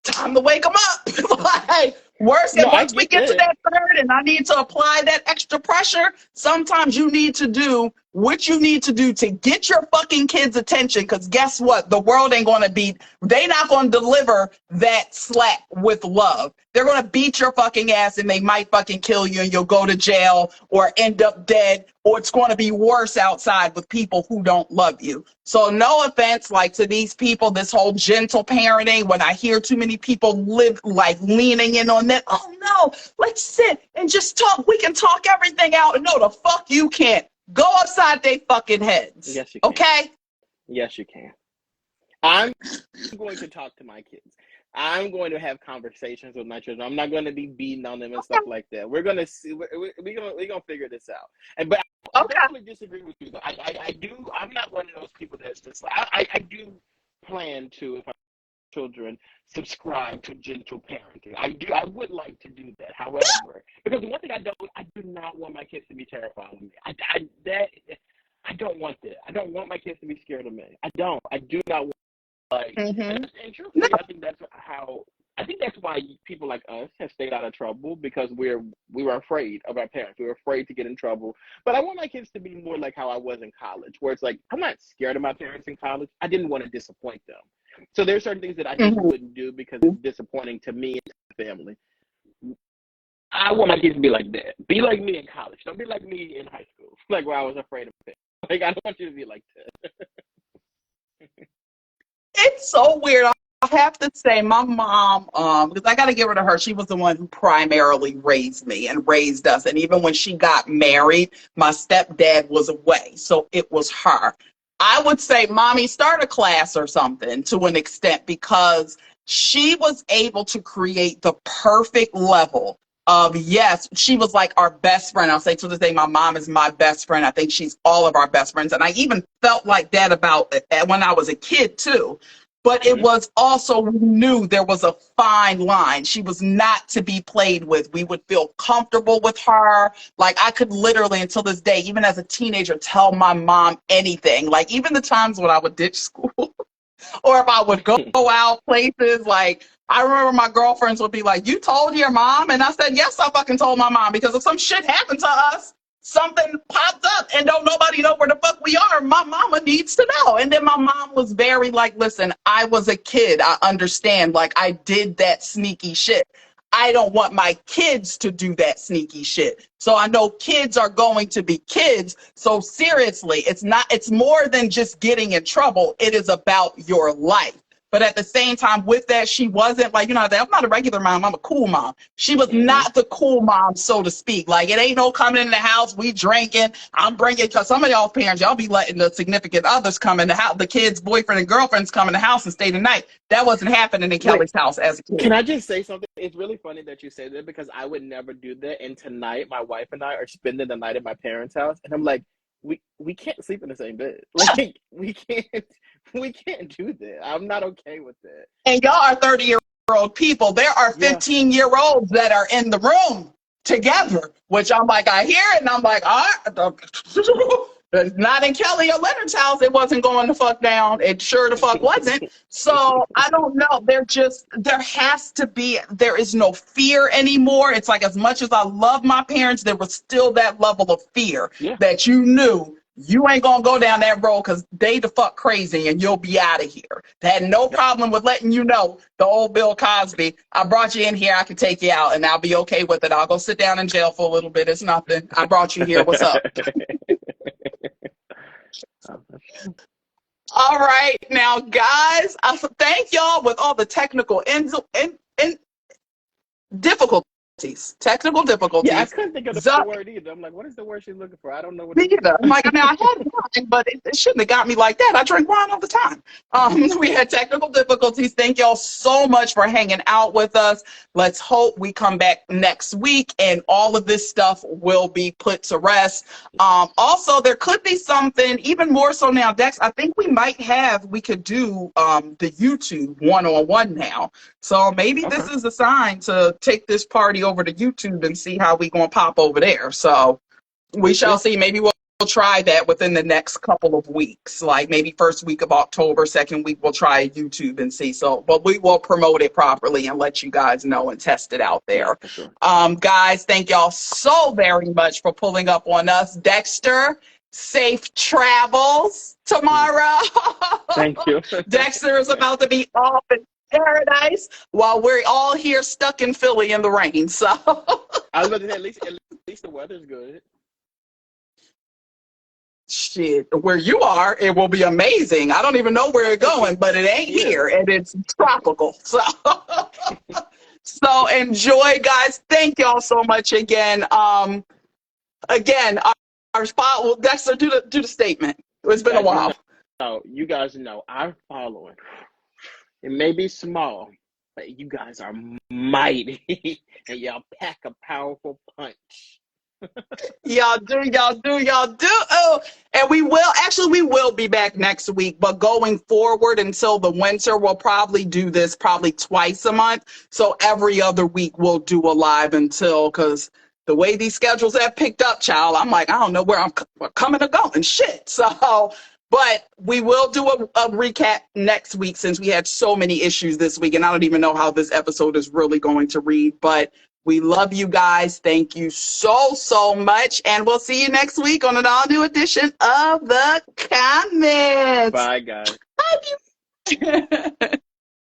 [SPEAKER 3] time to wake them up. Like, once we get to that third and I need to apply that extra pressure, sometimes you need to do what you need to do to get your fucking kids' attention, because guess what? The world ain't going to they not going to deliver that slap with love. They're going to beat your fucking ass, and they might fucking kill you, and you'll go to jail or end up dead, or it's going to be worse outside with people who don't love you. So no offense, like, to these people, this whole gentle parenting, when I hear too many people leaning in on that, oh no, let's sit and just talk. We can talk everything out. No, the fuck you can't. Go upside their fucking heads.
[SPEAKER 2] Yes, you can.
[SPEAKER 3] Okay?
[SPEAKER 2] Yes, you can. I'm going to talk to my kids. I'm going to have conversations with my children. I'm not going to be beating on them and stuff like that. We're going to see. We're going to figure this out. But I definitely disagree with you. I do. I'm not one of those people that's just like. I do plan to, if I children, subscribe to gentle parenting. I would like to do that. However, because the one thing I do not want my kids to be terrified of me. I don't want that. I don't want my kids to be scared of me. I do not want, like, and truthfully, I think that's why people like us have stayed out of trouble, because we were afraid of our parents. We were afraid to get in trouble. But I want my kids to be more like how I was in college, where it's like, I'm not scared of my parents in college. I didn't want to disappoint them. So there's certain things that I just wouldn't do because it's disappointing to me and my family. I want my kids to be like that. Be like me in college. Don't be like me in high school, like where I was afraid of it. Like, I don't want you to be like that.
[SPEAKER 3] It's so weird. I have to say, my mom, because I got to give it to her. She was the one who primarily raised me and raised us. And even when she got married, my stepdad was away. So it was her. I would say, Mommy, start a class or something to an extent, because she was able to create the perfect level of, yes, she was like our best friend. I'll say to this day, my mom is my best friend. I think she's all of our best friends. And I even felt like that about when I was a kid too. But it was also, we knew there was a fine line. She was not to be played with. We would feel comfortable with her. Like, I could literally, until this day, even as a teenager, tell my mom anything. Like, even the times when I would ditch school or if I would go out places, like, I remember my girlfriends would be like, you told your mom? And I said, yes, I fucking told my mom, because if some shit happened to us, something popped up and don't nobody know where the fuck we are, my mama needs to know. And then my mom was very like, listen, I was a kid. I understand. Like, I did that sneaky shit. I don't want my kids to do that sneaky shit. So I know kids are going to be kids. So seriously, it's more than just getting in trouble. It is about your life. But at the same time, with that, she wasn't like, I'm not a regular mom. I'm a cool mom. She was not the cool mom, so to speak. Like, it ain't no coming in the house, we drinking. I'm bringing, because some of y'all parents, y'all be letting the significant others come in the house, the kids' boyfriend and girlfriends come in the house and stay the night. That wasn't happening in Kelly's house as a kid.
[SPEAKER 2] Can I just say something? It's really funny that you say that, because I would never do that. And tonight, my wife and I are spending the night at my parents' house. And I'm like, we can't sleep in the same bed. Like, we can't do that. I'm not okay with that.
[SPEAKER 3] And y'all are 30-year 15-year-old people. There are
[SPEAKER 2] Yeah.
[SPEAKER 3] 15-year-olds that are in the room together, which I'm like, I hear it, and I'm like, all right. Not in Kelly or Leonard's house. It wasn't going the fuck down. It sure the fuck wasn't. So I don't know. There is no fear anymore. It's like, as much as I love my parents, there was still that level of fear
[SPEAKER 2] Yeah.
[SPEAKER 3] that you knew you ain't gonna go down that road because they the fuck crazy and you'll be out of here. They had no problem with letting you know, the old Bill Cosby, I brought you in here, I can take you out and I'll be okay with it. I'll go sit down in jail for a little bit. It's nothing. I brought you here. What's up? All right. Now, guys, I thank y'all with all the technical difficulties. Technical difficulties.
[SPEAKER 2] Yeah, I couldn't think of the word either. I'm like, what is the word she's looking for? I don't know what it is.
[SPEAKER 3] I'm like, now I had wine, but it shouldn't have got me like that. I drink wine all the time. We had technical difficulties. Thank y'all so much for hanging out with us. Let's hope we come back next week and all of this stuff will be put to rest. Also, there could be something even more so now, Dex. I think we could do the YouTube one-on-one now. So maybe this is a sign to take this party over to YouTube and see how we gonna pop over there. So we shall see. Maybe we'll try that within the next couple of weeks. Like maybe first week of October, second week we'll try YouTube and see. So, but we will promote it properly and let you guys know and test it out there. Guys, thank y'all so very much for pulling up on us. Dexter, safe travels tomorrow.
[SPEAKER 2] Thank you.
[SPEAKER 3] Dexter is about to be off in paradise while we're all here stuck in Philly in the rain. So
[SPEAKER 2] I was about to say, at least the weather's good.
[SPEAKER 3] Shit, where you are, it will be amazing. I don't even know where it's going, but it ain't here, and it's tropical. So, so enjoy, guys. Thank y'all so much again. Again, our spot. Well, Dexter, do the statement. It's been a while.
[SPEAKER 2] You guys know our following. It may be small, but you guys are mighty, and y'all pack a powerful punch.
[SPEAKER 3] Y'all do. Oh, and we will be back next week, but going forward until the winter, we'll probably do this twice a month. So every other week we'll do a live because the way these schedules have picked up, child, I'm like, I don't know where I'm coming or going. Shit. So, but we will do a recap next week since we had so many issues this week, and I don't even know how this episode is really going to read, but we love you guys. Thank you so much. And we'll see you next week on an all-new edition of The Comments.
[SPEAKER 2] Bye, guys.
[SPEAKER 3] Love you.